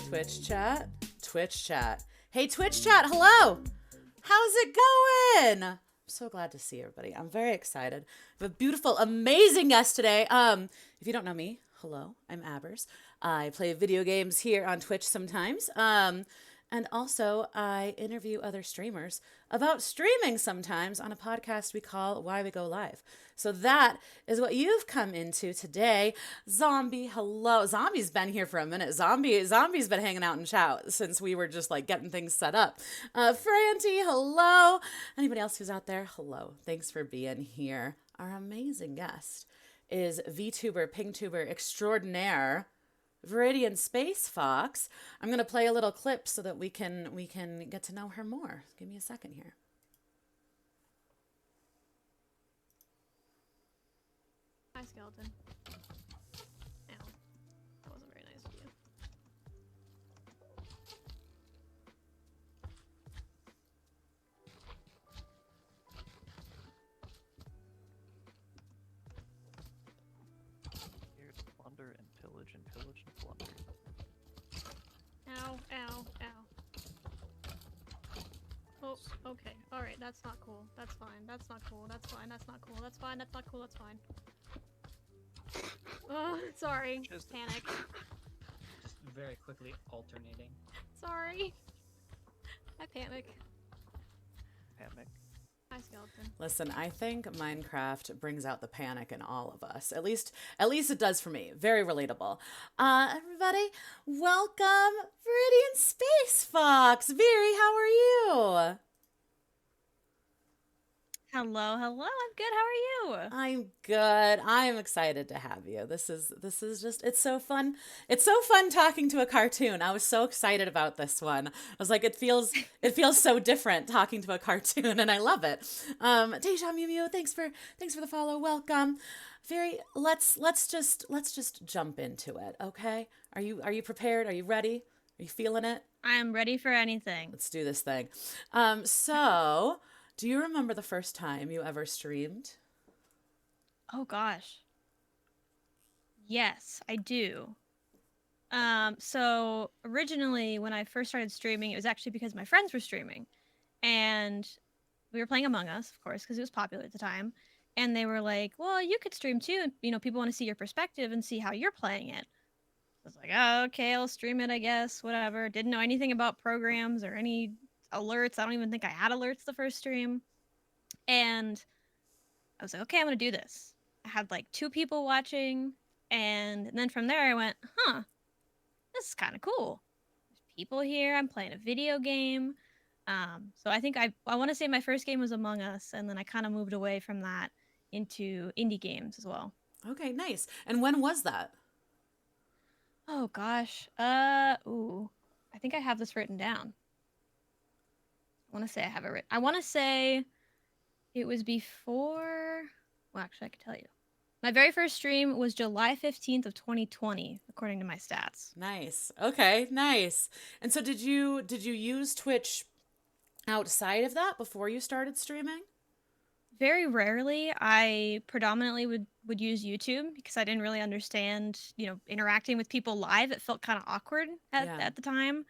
Twitch chat. Twitch chat. Hey, Twitch chat. Hello. How's it going? I'm so glad to see everybody. I'm very excited. I have a beautiful, amazing guest today. If you don't know me, hello. I'm Abbers. I play video games here on Twitch sometimes. And also, I interview other streamers about streaming sometimes on a podcast we call Why We Go Live. So that is what you've come into today. Zombie, hello. Zombie's been here for a minute. Zombie's been hanging out in chat since we were just like getting things set up. Franti, hello. Anybody else who's out there? Hello. Thanks for being here. Our amazing guest is VTuber, PingTuber extraordinaire, ViridianSpaceFox. I'm going to play a little clip so that we can get to know her more. Give me a second here. Hi, skeleton. Ow. That wasn't very nice of you. Here to plunder and pillage and pillage and plunder. Ow, ow, ow. Oh, okay. Alright, that's not cool. That's fine. That's not cool. That's fine. That's not cool. That's fine. That's not cool. That's fine. Oh, sorry. Just Panic. Just very quickly alternating. Sorry. I panic. Panic. Hi, skeleton. Listen, I think Minecraft brings out the panic in all of us. At least it does for me. Very relatable. Everybody, welcome ViridianSpaceFox. Viri, how are you? Hello, hello. I'm good. How are you? I'm good. I'm excited to have you. This is just, it's so fun. It's so fun talking to a cartoon. I was so excited about this one. I was like, it feels so different talking to a cartoon, and I love it. Deja Mew Mew, thanks for the follow. Welcome. Viri, let's just jump into it, okay? Are you prepared? Are you ready? Are you feeling it? I am ready for anything. Let's do this thing. So do you remember the first time you ever streamed? Oh gosh. Yes, I do. So originally when I first started streaming, it was actually because my friends were streaming. And we were playing Among Us, of course, because it was popular at the time. And they were like, well, you could stream too. And, people want to see your perspective and see how you're playing it. I was like, oh, okay, I'll stream it, I guess, whatever. Didn't know anything about programs or any alerts. I don't even think I had alerts the first stream. And I was like, okay, I'm going to do this. I had like 2 people watching. And then from there I went, this is kind of cool. There's people here. I'm playing a video game. So I think I want to say my first game was Among Us. And then I kind of moved away from that into indie games as well. Okay, nice. And when was that? Oh gosh. I think I have this written down. I want to say I have it written. I want to say it was before. Well, actually, I can tell you. My very first stream was July 15th of 2020, according to my stats. Nice. Okay, nice. And so did you use Twitch outside of that before you started streaming? Very rarely. I predominantly would use YouTube because I didn't really understand, interacting with people live. It felt kind of awkward at the time.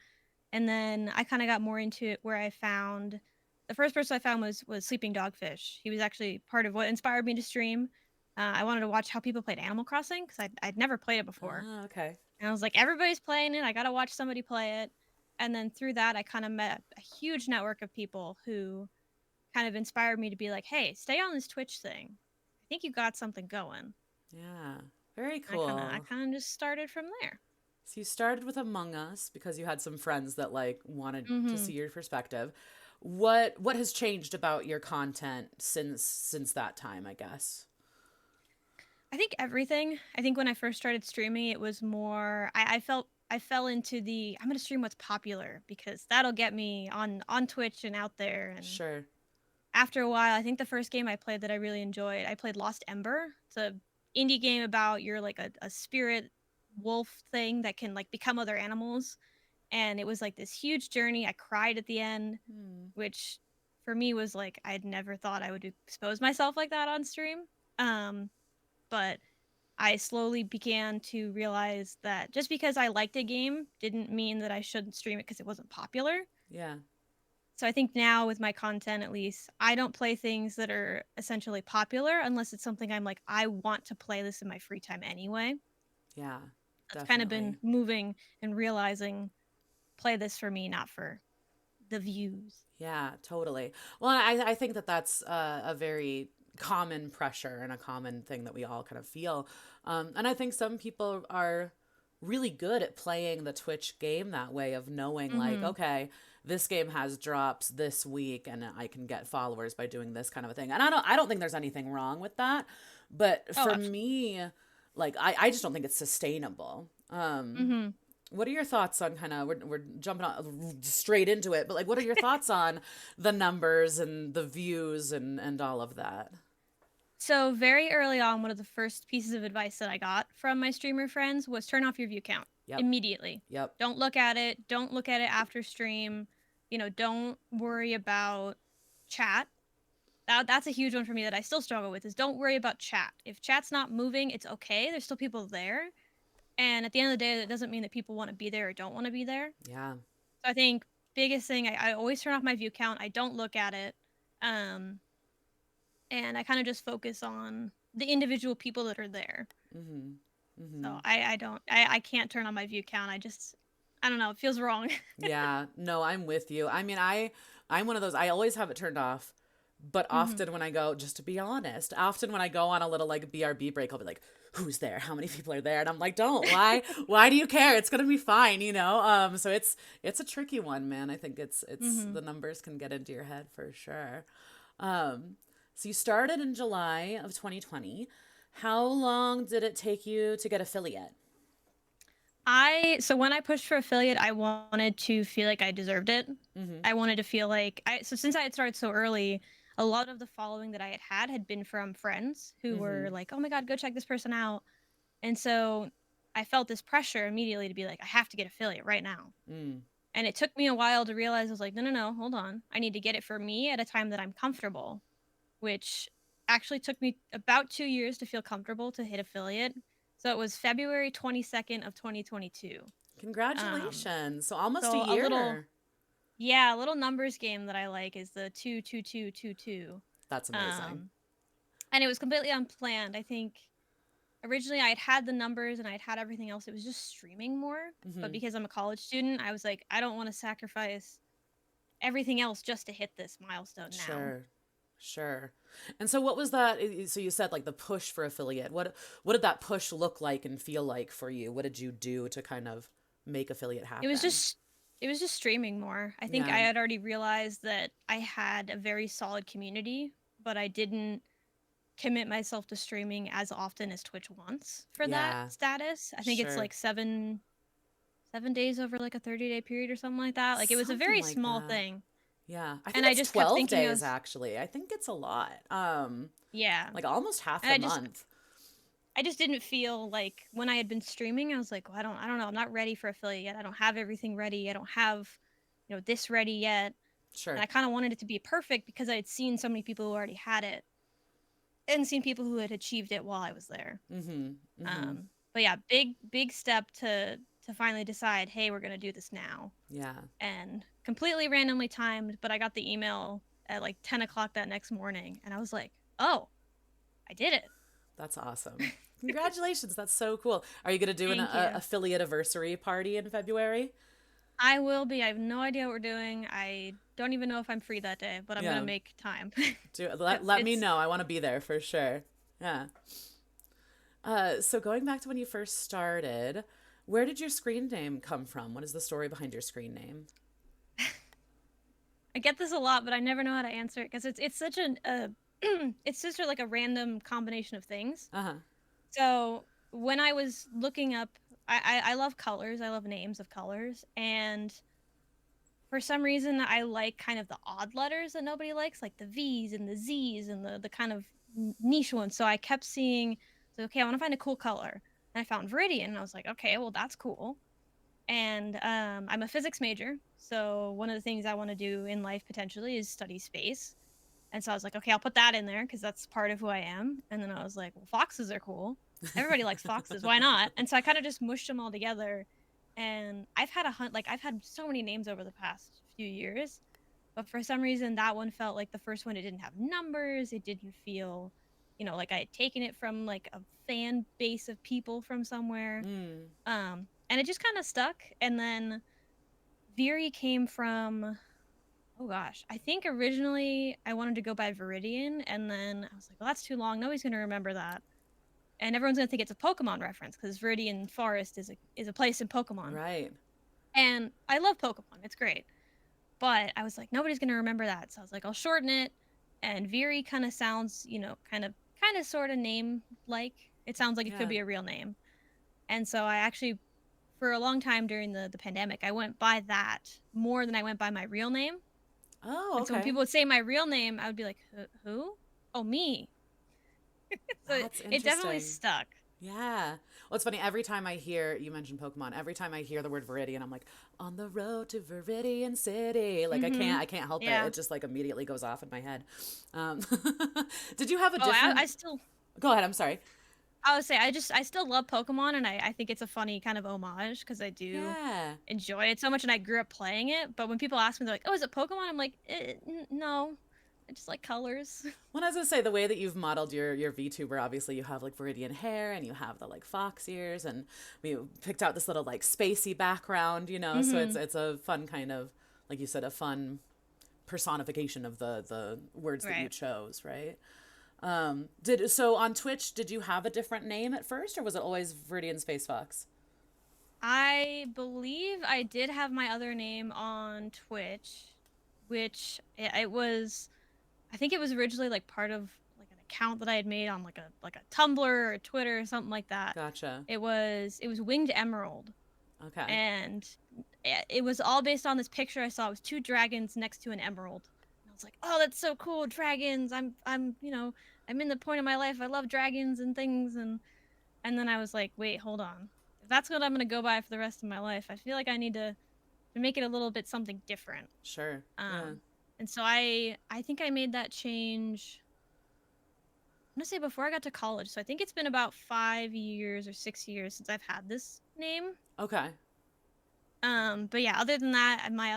And then I kind of got more into it where I found the first person I found was Sleeping Dogfish. He was actually part of what inspired me to stream. I wanted to watch how people played Animal Crossing because I'd never played it before. Oh, okay. And I was like, everybody's playing it. I got to watch somebody play it. And then through that, I kind of met a huge network of people who kind of inspired me to be like, hey, stay on this Twitch thing. I think you got something going. Yeah, very cool. I kind of just started from there. So you started with Among Us because you had some friends that like wanted to see your perspective. What has changed about your content since that time, I guess? I think everything. I think when I first started streaming, it was more I fell into the I'm gonna stream what's popular because that'll get me on Twitch and out there. And Sure. after a while, I think the first game I played that I really enjoyed, I played Lost Ember. It's a indie game about you're like a spirit wolf thing that can like become other animals. And it was like this huge journey. I cried at the end, which for me was like I'd never thought I would expose myself like that on stream. But I slowly began to realize that just because I liked a game didn't mean that I shouldn't stream it because it wasn't popular. Yeah. So I think now with my content, at least, I don't play things that are essentially popular unless it's something I'm like, I want to play this in my free time anyway. Yeah. That's kind of Definitely. been moving and realizing play this for me, not for the views. Yeah, totally. Well, I think that that's a very common pressure and a common thing that we all kind of feel. And I think some people are really good at playing the Twitch game that way of knowing like, Mm-hmm. okay, this game has drops this week and I can get followers by doing this kind of a thing. And I don't think there's anything wrong with that. But Oh, for absolutely. me, like I just don't think it's sustainable. Mm-hmm. What are your thoughts on kind of we're jumping straight into it, but like what are your thoughts on the numbers and the views and all of that? So very early on, one of the first pieces of advice that I got from my streamer friends was turn off your view count Yep. immediately. Yep. Don't look at it. Don't look at it after stream. Don't worry about chat. That's a huge one for me that I still struggle with is don't worry about chat. If chat's not moving, it's okay. There's still people there. And at the end of the day, that doesn't mean that people want to be there or don't want to be there. Yeah. So I think biggest thing, I always turn off my view count. I don't look at it. Um, and I kind of just focus on the individual people that are there. Mhm. So Mhm. I can't turn on my view count. I don't know, it feels wrong. Yeah. No, I'm with you. I mean, I'm one of those I always have it turned off, but Hmm. often when I go, just to be honest, often when I go on a little like BRB break, I'll be like, who's there? How many people are there? And I'm like, don't. Why do you care? It's going to be fine, you know? So it's a tricky one, man. I think it's Hmm. the numbers can get into your head for sure. Um, so you started in July of 2020. How long did it take you to get affiliate? So when I pushed for affiliate, I wanted to feel like I deserved it. Mm-hmm. I wanted to feel like so since I had started so early, a lot of the following that I had been from friends who were Mm-hmm. like, "Oh my god, go check this person out." And so I felt this pressure immediately to be like, "I have to get affiliate right now." Mm. And it took me a while to realize I was like, "No, no, no, hold on. I need to get it for me at a time that I'm comfortable," which actually took me about 2 years to feel comfortable to hit affiliate. So it was February 22nd of 2022. Um, Congratulations. So almost a so year. yeah, a little numbers game that I like is the 22222. That's amazing. Um, and it was completely unplanned. I think originally I had the numbers and I had everything else. It was just streaming more. But Mm-hmm. because I'm a college student, I was like, I don't want to sacrifice everything else just to hit this milestone now. Sure. Sure. And so what was that? So you said like the push for affiliate. What did that push look like and feel like for you? What did you do to kind of make affiliate It was happen? just it was just streaming more. I think I Yeah. had already realized that I had a very solid community, but I didn't commit myself to streaming as often as Twitch wants for that Yeah. status. I think it's Sure. like 7 days over like a 30-day period or something like that. Like it was a Something very like small that. thing. Yeah. I And think I it's just kept 12 thinking days actually. I think it's a lot. yeah. Like almost half And the month. I just didn't feel like when I had been streaming, I was like, well, I don't know, I'm not ready for affiliate yet. I don't have everything ready. I don't have, this ready yet. And Sure. I kind of wanted it to be perfect because I had seen so many people who already had it and seen people who had achieved it while I was there. Mm-hmm. Mm-hmm. But yeah, big step to finally decide, hey, we're gonna do this now, Yeah. and completely randomly timed. But I got the email at like 10 o'clock that next morning, and I was like, oh, I did it. That's awesome. Congratulations. That's so cool. Are you going to do an Thank you. affiliate anniversary party in February? I will be. I have no idea what we're doing. I don't even know if I'm free that day, but I'm gonna Yeah. make time. Let me It's know. I want to be there for sure. Yeah. So going back to when you first started, where did your screen name come from? What is the story behind your screen name? I get this a lot, but I never know how to answer it because it's such it's just like a random combination of things. Uh-huh. So when I was looking up, I love colors. I love names of colors, and for some reason, I like kind of the odd letters that nobody likes, like the V's and the Z's and the kind of niche ones. So I kept seeing, so okay, I want to find a cool color, and I found Viridian, and I was like, okay, well that's cool. And I'm a physics major, so one of the things I want to do in life potentially is study space. And so I was like, okay, I'll put that in there because that's part of who I am. And then I was like, well, foxes are cool. Everybody likes foxes. Why not? And so I kind of just mushed them all together. And I've had I've had so many names over the past few years, but for some reason that one felt like the first one. It didn't have numbers. It didn't feel, like I had taken it from like a fan base of people from somewhere. Mm. And it just kind of stuck. And then Viri came from, oh gosh, I think originally I wanted to go by Viridian, and then I was like, well, that's too long. Nobody's gonna remember that, and everyone's gonna think it's a Pokemon reference because Viridian Forest is a place in Pokemon, Right. and I love Pokemon. It's great, but I was like, nobody's gonna remember that, so I was like, I'll shorten it, and Viri kind of sounds, kind of sort of name like. It sounds like it Yeah. could be a real name, and so I actually, for a long time during the pandemic, I went by that more than I went by my real name. Oh, And so when okay. people would say my real name, I would be like, who? Oh, me. So That's it definitely interesting. stuck. Yeah. Well, it's funny. Every time I hear you mention Pokemon, every time I hear the word Viridian, I'm like, on the road to Viridian City. Like Mm-hmm. I can't help it. Yeah. It just like immediately goes off in my head. Um, did you have a Oh, different? I still, Go ahead. I'm sorry. I would say I still love Pokemon, and I think it's a funny kind of homage because I do Yeah. enjoy it so much, and I grew up playing it. But when people ask me, they're like, oh, is it Pokemon? I'm like, no, I just like colors. Well, as I say, the way that you've modeled your VTuber, obviously you have like Viridian hair and you have the like fox ears, and we picked out this little like spacey background, So Mm-hmm. it's a fun kind of, like you said, a fun personification of the words that you Right. chose, right? So on Twitch, did you have a different name at first, or was it always ViridianSpaceFox? I believe I did have my other name on Twitch, which it was. I think it was originally like part of like an account that I had made on like a Tumblr or a Twitter or something like that. Gotcha. It was Winged Emerald, Okay. and it was all based on this picture I saw. It was two dragons next to an emerald. And I was like, oh, that's so cool, dragons. I'm in the point of my life. I love dragons and things, and then I was like, wait, hold on. If that's what I'm gonna go by for the rest of my life, I feel like I need to make it a little bit something different. Sure. Yeah. And so I think I made that change. I'm gonna say before I got to college. So I think it's been about 5 years or 6 years since I've had this name. Okay. But yeah, other than that, my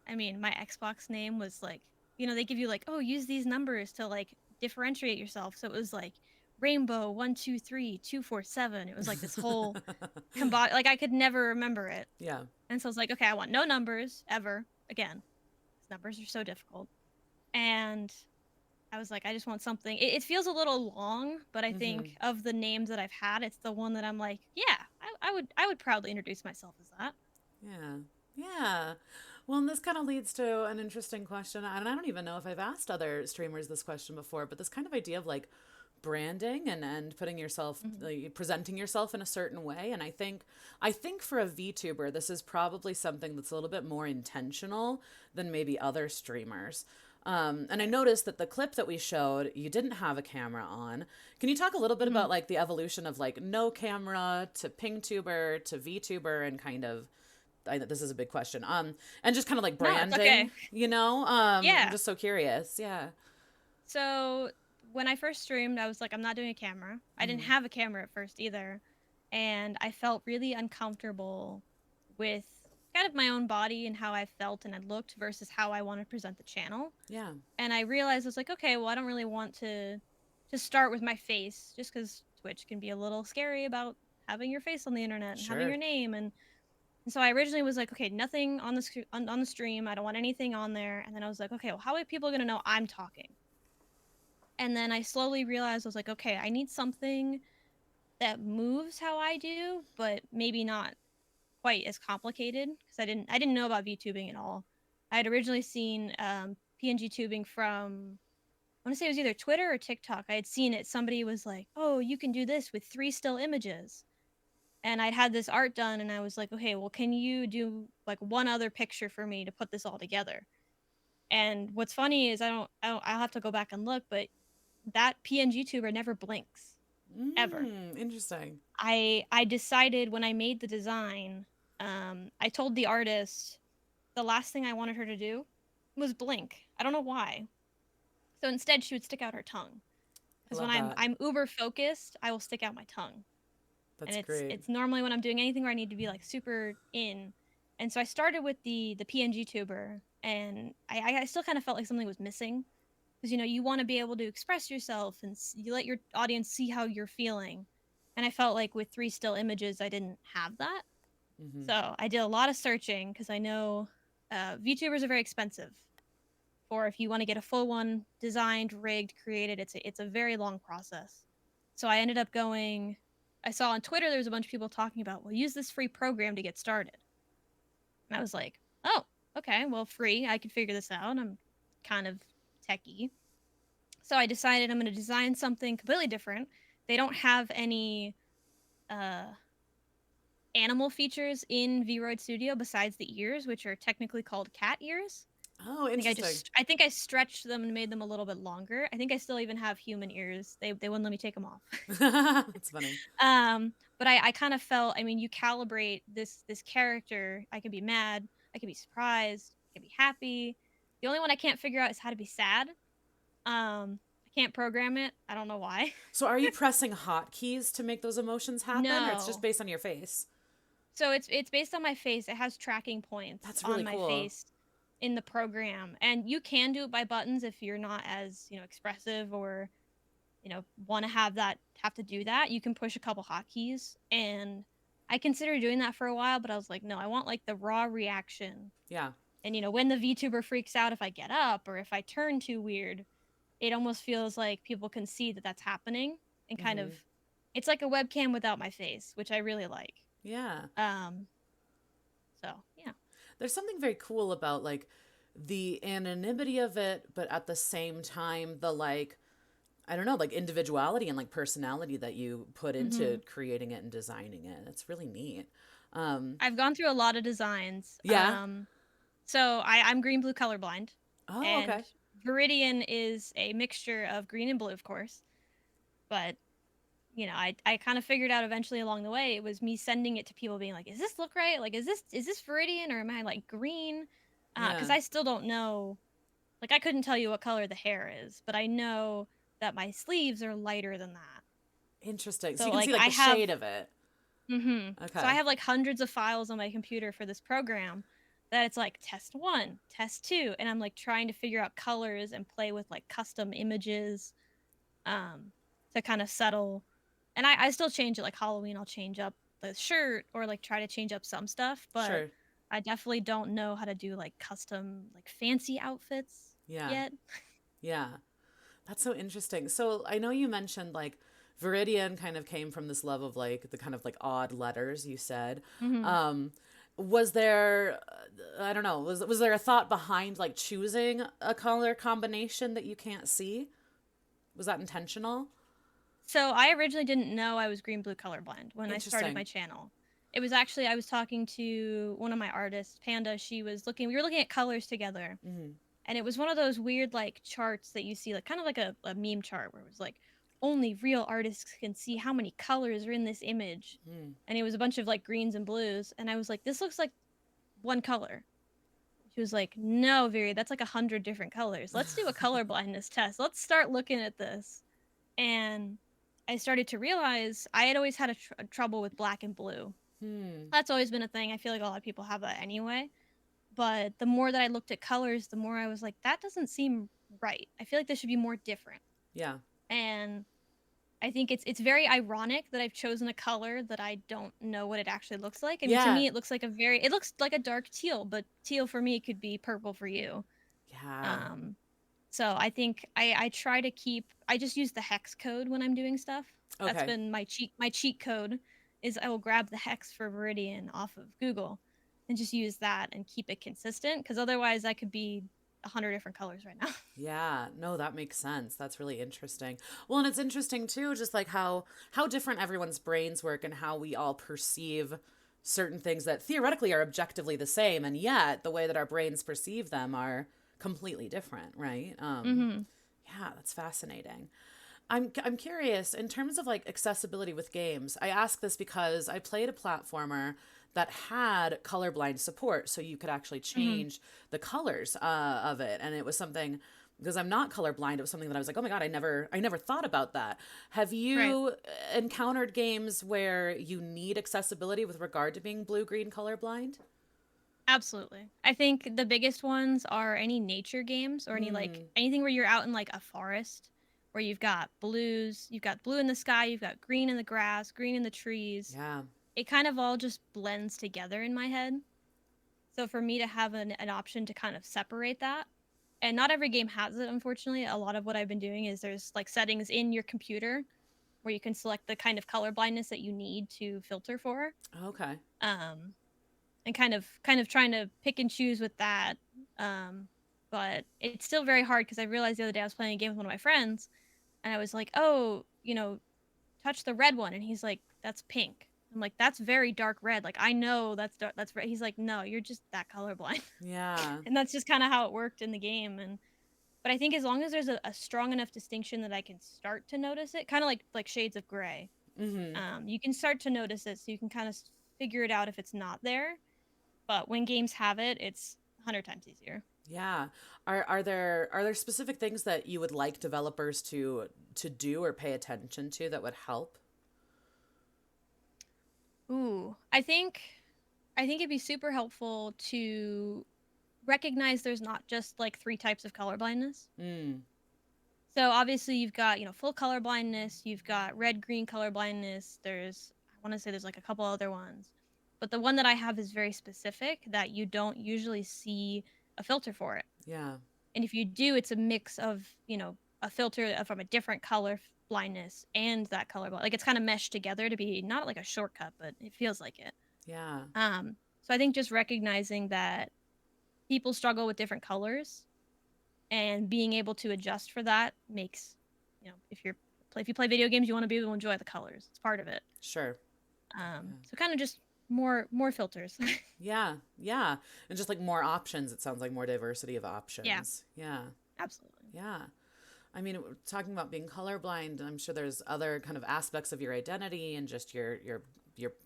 Xbox name was like, they give you like, oh, use these numbers to like differentiate yourself. So it was like Rainbow 123247. It was like this whole combine. Like I could never remember it, Yeah. and so I was like, okay, I want no numbers ever again. Numbers are so difficult, and I was like, I just want something. It feels a little long, but I Mm-hmm. think of the names that I've had, it's the one that I'm like, yeah, I would proudly introduce myself as that. Yeah. Yeah. Well, and this kind of leads to an interesting question. And I don't even know if I've asked other streamers this question before, but this kind of idea of like branding and putting yourself, Mm-hmm. like, presenting yourself in a certain way. And I think for a VTuber, this is probably something that's a little bit more intentional than maybe other streamers. And I noticed that the clip that we showed, you didn't have a camera on. Can you talk a little bit Mm-hmm. about like the evolution of like no camera to pingtuber to VTuber and kind of, this is a big question. And just kind of like No, it's branding, okay. I'm Yeah. just so curious. Yeah. So when I first streamed, I was like, I'm not doing a camera. I didn't Mm-hmm. have a camera at first either. And I felt really uncomfortable with kind of my own body and how I felt and I looked versus how I wanted to present the channel. Yeah. And I realized I was like, okay, well, I don't really want to start with my face just because Twitch can be a little scary about having your face on the internet and having Sure. your name. And so I originally was like, okay, nothing on on the stream. I don't want anything on there. And then I was like, okay, well, how are people gonna know I'm talking? And then I slowly realized I was like, okay, I need something that moves how I do, but maybe not quite as complicated because I didn't know about VTubing at all. I had originally seen PNG tubing from, I want to say it was either Twitter or TikTok. I had seen it. Somebody was like, "Oh, you can do this with 3 still images," and I'd had this art done, and I was like, "Okay, well, can you do like one other picture for me to put this all together?" And what's funny is I'll have to go back and look, but that PNG tuber never blinks ever. Interesting. I decided when I made the design, I told the artist the last thing I wanted her to do was blink. I don't know why. So instead, she would stick out her tongue. Because when love that. I'm uber focused, I will stick out my tongue. That's And great. it's normally when I'm doing anything where I need to be like super in. And so I started with the PNG tuber, and I still kind of felt like something was missing, because you want to be able to express yourself and you let your audience see how you're feeling. And I felt like with 3 still images, I didn't have that. Hmm. So I did a lot of searching, because I know VTubers are very expensive. Or if you want to get a full one designed, rigged, created, it's a very long process. So I ended up going. I saw on Twitter there was a bunch of people talking about, well, use this free program to get started. And I was like, oh, okay, well, free. I can figure this out. I'm kind of techie. So I decided I'm going to design something completely different. They don't have any uh, animal features in VRoid Studio besides the ears, which are technically called cat ears. Oh, interesting. I think I stretched them and made them a little bit longer. I think I still even have human ears. They wouldn't let me take them off. That's funny. But I kind of felt, I mean, you calibrate this character. I can be mad, I can be surprised, I can be happy. The only one I can't figure out is how to be sad. I can't program it. I don't know why. So are you pressing hotkeys to make those emotions happen, or it's just No. based on your face? So it's based on my face. It has tracking points That's on really my cool. face in the program. And you can do it by buttons if you're not as, expressive, or, want to have to do that. You can push a couple hotkeys, and I considered doing that for a while, but I was like, no, I want like the raw reaction. Yeah. And when the VTuber freaks out if I get up or if I turn too weird, it almost feels like people can see that that's happening, and kind of Hmm. it's like a webcam without my face, which I really like. Yeah. Um so, yeah. There's something very cool about like the anonymity of it, but at the same time, the like, I don't know, like individuality and like personality that you put into Mhm. creating it and designing it. It's really neat. I've gone through a lot of designs. Yeah. So I'm green blue colorblind, Oh, and okay. Viridian is a mixture of green and blue, of course. But I kind of figured out eventually along the way, it was me sending it to people being like, "Is this look right? Like, is this Viridian, or am I like green?" Because Yeah. I still don't know. Like, I couldn't tell you what color the hair is, but I know that my sleeves are lighter than that. Interesting. So So you can see like like I the have shade of it. So I Okay. have like hundreds of files on my computer for this program, that it's like test 1, test 2, and I'm like trying to figure out colors and play with like custom images, um to kind of settle. And I still change it. Like Halloween, I'll change up the shirt, or like try to change up some stuff, but Sure. I definitely don't know how to do like custom, like fancy outfits Yeah. yet. Yeah. That's so interesting. So I know you mentioned like Viridian kind of came from this love of like the kind of like odd letters you said. Hmm. Um, was there, I don't know, was there a thought behind like choosing a color combination that you can't see? Was that intentional? So I originally didn't know I was green blue colorblind when I started my Interesting. channel. It was actually, I was talking to one of my artists, Panda. We were looking at colors together, Hmm. and it was one of those weird like charts that you see, like kind of like a meme chart, where it was like, only real artists can see how many colors are in this image. Hmm. And it was a bunch of like greens and blues, and I was like, this looks like one color. She was like, no, Viri, that's like 100 different colors. Let's do a color blindness test. Let's start looking at this. And I started to realize I had always had a trouble with black and blue. Hmm. That's always been a thing. I feel like a lot of people have that anyway. But the more that I looked at colors, the more I was like, that doesn't seem right. I feel like this should be more different. Yeah. And I think it's very ironic that I've chosen a color that I don't know what it actually looks like. I mean, to Yeah. me, it looks like a dark teal, but teal for me could be purple for you. Yeah. Um, so I think I try to I just use the hex code when I'm doing stuff. That's Okay. been my cheat code, is I will grab the hex for Viridian off of Google and just use that and keep it consistent, because otherwise I could be 100 different colors right now. Yeah, no, that makes sense. That's really interesting. Well, and it's interesting too, just like how different everyone's brains work and how we all perceive certain things that theoretically are objectively the same, and yet the way that our brains perceive them are completely different, right? Hmm. Yeah, that's fascinating. I'm curious in terms of like accessibility with games. I ask this because I played a platformer that had colorblind support, so you could actually Hmm. change the colors of it, and it was something because I'm not colorblind. It was something that I was like, oh my God, I never thought about that. Have Right. you encountered games where you need accessibility with regard to being blue-green colorblind? Absolutely. I think the biggest ones are any nature games or any like Mm, anything where you're out in like a forest where you've got blue in the sky, you've got green in the grass, green in the trees. yeah. It kind of all just blends together in my head. So for me to have an option to kind of separate that, and not every game has it, unfortunately. A lot of what I've been doing is there's like settings in your computer where you can select the kind of color blindness that you need to filter for. Okay. Um, and kind of trying to pick and choose with that. Um, but it's still very hard because I realized the other day I was playing a game with one of my friends, and I was like, "Oh, touch the red one," and he's like, "That's pink." I'm like, "That's very dark red. Like I know that's red." He's like, "No, you're just that colorblind," Yeah. and that's just kind of how it worked in the game. And but I think as long as there's a strong enough distinction that I can start to notice it, kind of like shades of gray. Mm-hmm. You can start to notice it, so you can kind of figure it out if it's not there. But when games have it, it's 100 times easier. Yeah. Are there specific things that you would like developers to do or pay attention to that would help? Ooh, I think it'd be super helpful to recognize there's not just like three types of color blindness. Mm. So obviously you've got, full color blindness, you've got red green color blindness. I want to say there's like a couple other ones. But the one that I have is very specific that you don't usually see a filter for it. Yeah. And if you do, it's a mix of, a filter from a different color blindness and that color blind. Like it's kind of meshed together to be not like a shortcut, but it feels like it. Yeah. So I think just recognizing that people struggle with different colors and being able to adjust for that makes, if you play video games, you want to be able to enjoy the colors. It's part of it. Sure. So kind of just more filters. Yeah. Yeah. And just like more options, it sounds like more diversity of Yeah, options. Yeah. absolutely. Yeah. I mean, talking about being colorblind, I'm sure there's other kind of aspects of your identity and just your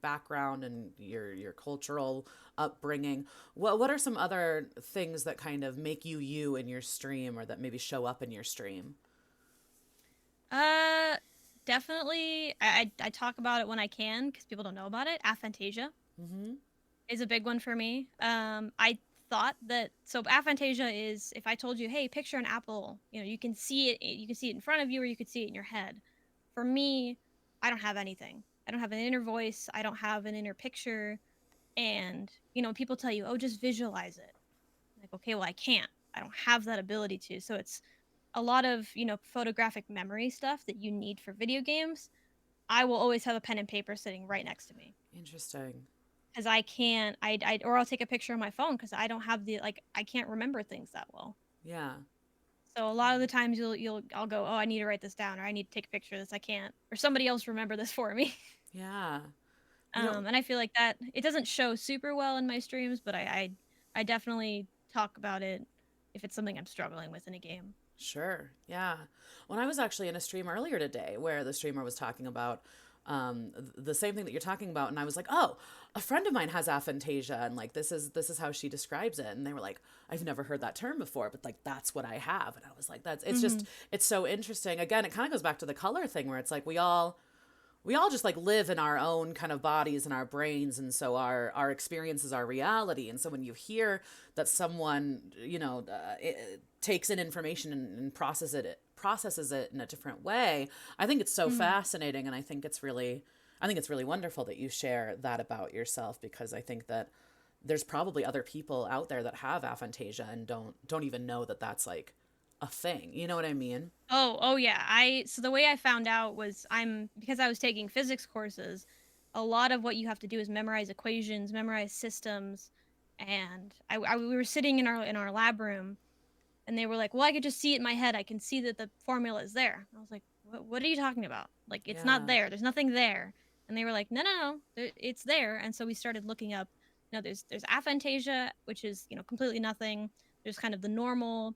background and your cultural upbringing. What are some other things that kind of make you you in your stream or that maybe show up in your stream? Uh, Definitely. I talk about it when I can because people don't know about it. Aphantasia Mm-hmm. is a big one for me. I thought that so aphantasia is if I told you, hey, picture an apple, you can see it in front of you, or you could see it in your head. For me, I don't have anything. I don't have an inner voice. I don't have an inner picture. And people tell you, oh, just visualize it. Like, okay, well, I can't. I don't have that ability to. So it's a lot of photographic memory stuff that you need for video games. I will always have a pen and paper sitting right next to me Interesting. because I can't. Or I'll take a picture on my phone because I don't have the like. I can't remember things that well. Yeah. So a lot of the times I'll go, oh, I need to write this down, or I need to take a picture of this. I can't, or somebody else remember this for me. Yeah. You know, And I feel like that it doesn't show super well in my streams, but I definitely talk about it if it's something I'm struggling with in a game. sure. Yeah. When I was actually in a stream earlier today where the streamer was talking about the same thing that you're talking about, and I was like, "Oh, a friend of mine has aphantasia, and like this is how she describes it." And they were like, "I've never heard that term before, but like that's what I have." And I was like, "That's it's Hmm. just it's so interesting." Again, it kind of goes back to the color thing where it's like we all just like live in our own kind of bodies and our brains, and so our experience is our reality. And so when you hear that someone takes in information and processes it in a different way, I think it's so Hmm. fascinating. And I think it's really wonderful that you share that about yourself, because I think that there's probably other people out there that have aphantasia and don't even know that that's like a thing, you know what I mean? Oh yeah. I So the way I found out was because I was taking physics courses, a lot of what you have to do is memorize equations, memorize systems, and we were sitting in our lab room, and they were like, "Well, I could just see it in my head. I can see that the formula is there." I was like, "What are you talking about? Like, it's not Yeah. there. There's nothing there." And they were like, "No, no, no, it's there." And so we started looking up. There's aphantasia, which is completely nothing. There's kind of the normal,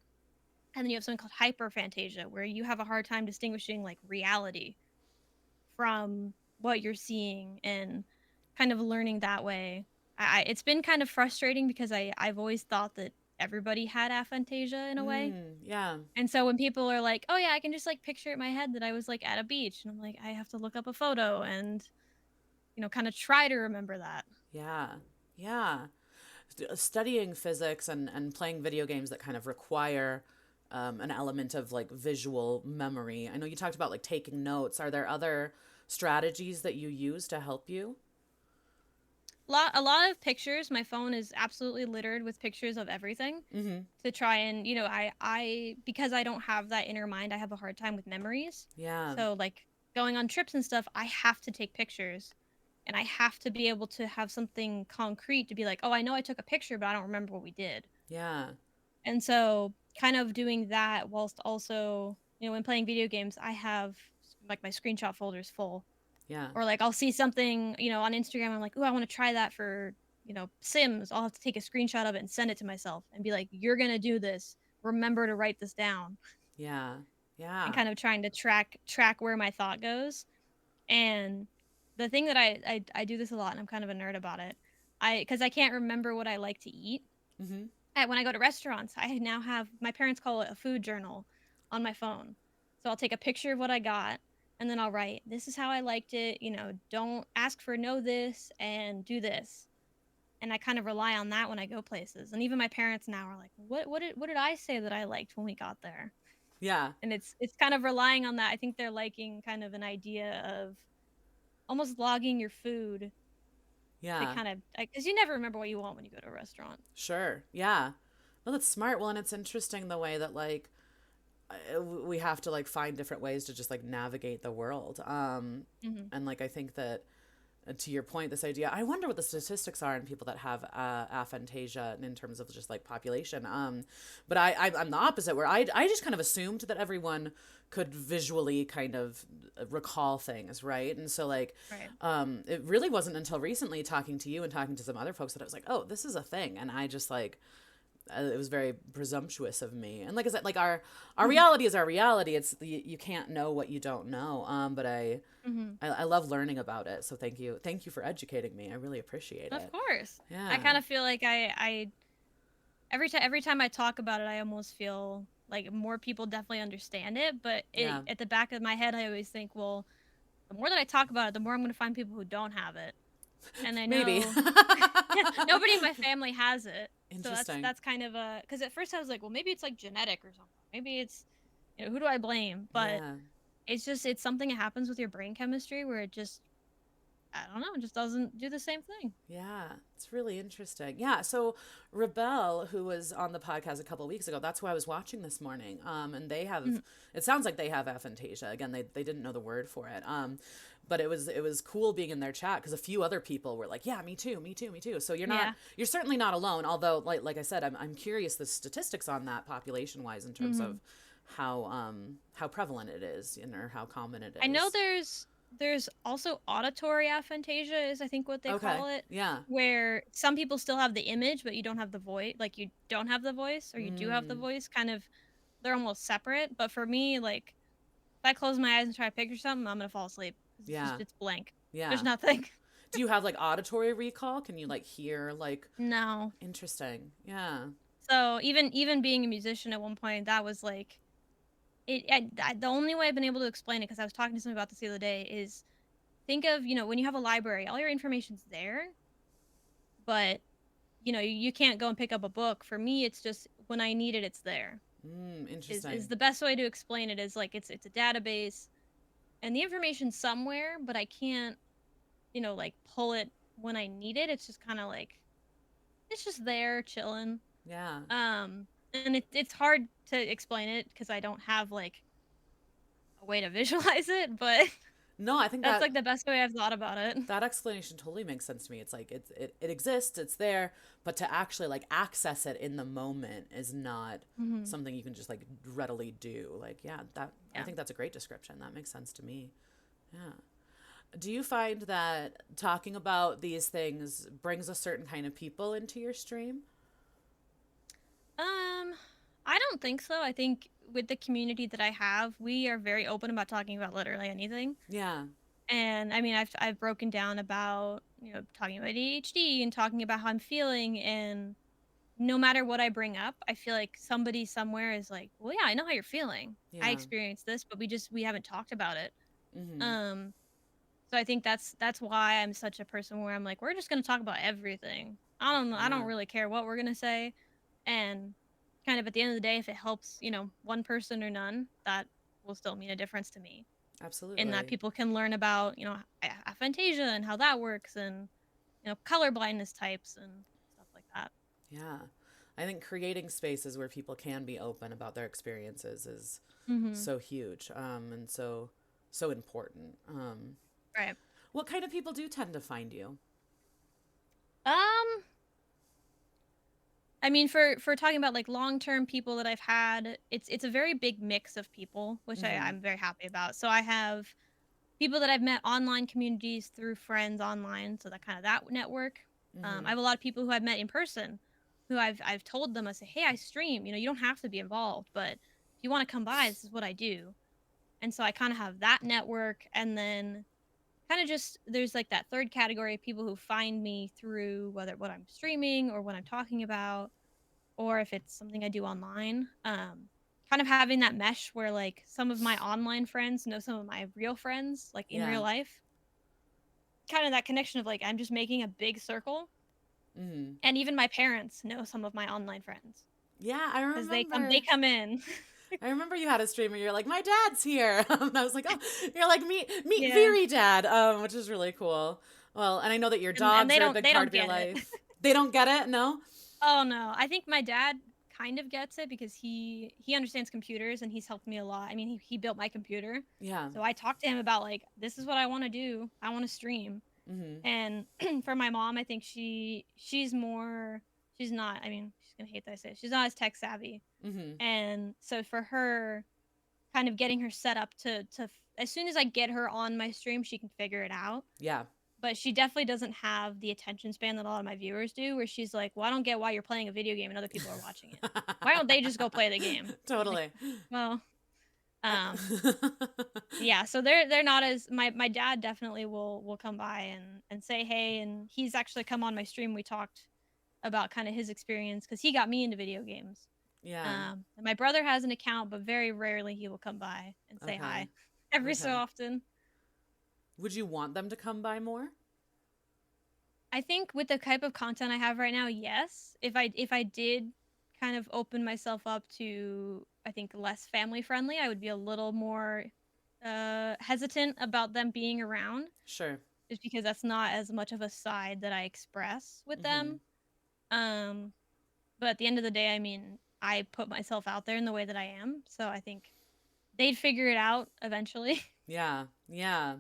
and then you have something called hyperphantasia, where you have a hard time distinguishing like reality from what you're seeing and kind of learning that way. It's been kind of frustrating because I've always thought that everybody had aphantasia in a way. Yeah. And so when people are like, "Oh yeah, I can just like picture it in my head that I was like at a beach," and I'm like, I have to look up a photo and kind of try to remember that. Yeah. Yeah. Studying physics and playing video games that kind of require an element of like visual memory. I know you talked about like taking notes. Are there other strategies that you use to help you? A lot of pictures. My phone is absolutely littered with pictures of everything Mm-hmm. to try and I because I don't have that inner mind, I have a hard time with memories. Yeah. So like going on trips and stuff, I have to take pictures. And I have to be able to have something concrete to be like, oh, I know I took a picture, but I don't remember what we did. Yeah. And so, kind of doing that whilst also, when playing video games, I have like my screenshot folders full. Yeah. Or like I'll see something, on Instagram. I'm like, oh, I want to try that for, Sims. I'll have to take a screenshot of it and send it to myself and be like, you're going to do this. Remember to write this down. Yeah. And Yeah. kind of trying to track where my thought goes. And the thing that I do this a lot, and I'm kind of a nerd about it. Because I can't remember what I like to eat. Mm-hmm. When I go to restaurants, I now have, my parents call it a food journal on my phone. So I'll take a picture of what I got, and then I'll write, this is how I liked it. Don't ask for no this and do this. And I kind of rely on that when I go places. And even my parents now are like, what did I say that I liked when we got there? Yeah. And it's kind of relying on that. I think they're liking kind of an idea of almost logging your food to Yeah. kind of, because you never remember what you want when you go to a restaurant. Sure. Yeah. Well, that's smart. Well, and it's interesting the way that like we have to like find different ways to just like navigate the world. Hmm. And like I think that to your point, this idea, I wonder what the statistics are in people that have aphantasia in terms of just like population. But I'm the opposite, where I just kind of assumed that everyone could visually kind of recall things, right? And so like, Right. it really wasn't until recently talking to you and talking to some other folks that I was like, oh, this is a thing. And I just like, it was very presumptuous of me. And like I said, like our reality is our reality. It's you can't know what you don't know. But Hmm. I love learning about it. So thank you for educating me. I really appreciate Of it. course. Yeah. I kind of feel like I every time I talk about it, I almost feel like more people definitely understand it. But Yeah. at the back of my head, I always think, well, the more that I talk about it, the more I'm going to find people who don't have it. And I Maybe. know nobody in my family has it. So Interesting. that's kind of a, because at first I was like, well, maybe it's like genetic or something. Maybe it's, who do I blame? But Yeah. it's something that happens with your brain chemistry where it just, I don't know, it just doesn't do the same thing. Yeah, it's really interesting. Yeah, so Rebel, who was on the podcast a couple of weeks ago, that's who I was watching this morning. And they have, Mhm. it sounds like they have aphantasia. Again, they didn't know the word for it. But it was cool being in their chat because a few other people were like, yeah, me too, me too, me too. So Yeah. you're certainly not alone. Although, like I said, I'm curious the statistics on that population wise in terms Mhm. of how prevalent it is or how common it I know is. there's also auditory aphantasia is I think what they Okay. call it, Yeah. where some people still have the image but you don't have the voice, like you don't have the voice or you do have the Mm, voice, kind of they're almost separate. But for me, like if I close my eyes and try to picture something, I'm gonna fall asleep because yeah. it's blank. There's Yeah. nothing. Do you have like auditory recall? Can you like hear like No. interesting? Yeah. So even being a musician at one point, that was like the only way I've been able to explain it, because I was talking to someone about this the other day, is think of, when you have a library, all your information's there, but you can't go and pick up a book. For me, it's just when I need it, it's there. Is Interesting. the best way to explain it, is like it's a database and the information's somewhere, but I can't, like pull it when I need it. It's just kind of like it's just there chilling. Yeah. And it's hard to explain it because I don't have like a way to visualize it, but No, I think that's that like the best way I've thought about it. that explanation totally makes sense to me. It's like it exists, it's there, but to actually like access it in the moment is not Hmm. something you can just like readily do. Like, yeah, that I Yeah. think that's a great description. That makes sense to me. Yeah. Do you find that talking about these things brings a certain kind of people into your stream? I don't think so. I think with the community that I have, we are very open about talking about literally anything. Yeah. And I mean, I've broken down about, talking about ADHD and talking about how I'm feeling, and no matter what I bring up, I feel like somebody somewhere is like, well, yeah, I know how you're feeling. I Yeah. experienced this, but we haven't talked about it. Mm-hmm. Um, so I think that's why I'm such a person where I'm like, we're just gonna talk about everything. I don't Yeah. really care what we're gonna say, and kind of at the end of the day, if it helps, one person or none, that will still mean a difference to me. In that Absolutely. people can learn about, aphantasia and how that works, and color blindness types and stuff like that. Yeah. I think creating spaces where people can be open about their experiences is Mm-hmm. so huge, and so important. Right. What kind of people do tend to find you? Um, I mean, for talking about like long term people that I've had, it's a very big mix of people, which Mm-hmm. I'm very happy about. So I have people that I've met online communities through friends online, so that kind of that network. Mm-hmm. I have a lot of people who I've met in person, who I've told them, I say, hey, I stream. You don't have to be involved, but if you want to come by, this is what I do. And so I kind of have that network, and then kind of just there's like that third category of people who find me through whether what I'm streaming or what I'm talking about, or if it's something I do online. Kind of having that mesh where like some of my online friends know some of my real friends, like in Yeah. real life. Kind of that connection of like I'm just making a big circle, Mm-hmm. and even my parents know some of my online friends Yeah, I because remember. they come in. I remember you had a stream where you're like, my dad's here. And I was like, oh, you're like, meet Yeah, Viri Dad, which is really cool. Well, and I know that your and dogs are a big they part don't of your get it. life. They don't get it, no? Oh no, I think my dad kind of gets it because he understands computers and he's helped me a lot. I mean, he built my computer. Yeah. So I talked to him about like this is what I want to do. I want to stream. Mm-hmm. And for my mom, I think she's more she's not, I mean, she's going to hate that I say it. She's not as tech savvy. Mm-hmm. And so for her kind of getting her set up to as soon as I get her on my stream, she can figure it out. Yeah. But she definitely doesn't have the attention span that a lot of my viewers do, where she's like, well, I don't get why you're playing a video game and other people are watching it. Why don't they just go play the game? I'm like, Totally. well, I- um, yeah, so they're not as my dad definitely will come by and say hey, and he's actually come on my stream. We talked about kind of his experience because he got me into video games. yeah. And my brother has an account, but very rarely he will come by and say Okay. hi. Every so Okay. often. Would you want them to come by more? I think with the type of content I have right now, yes. If I did kind of open myself up to, I think, less family friendly, I would be a little more hesitant about them being around, Sure. just because that's not as much of a side that I express with Mm-hmm. them. Um, but at the end of the day, I mean, I put myself out there in the way that I am, so I think they'd figure it out eventually. Yeah. Yeah.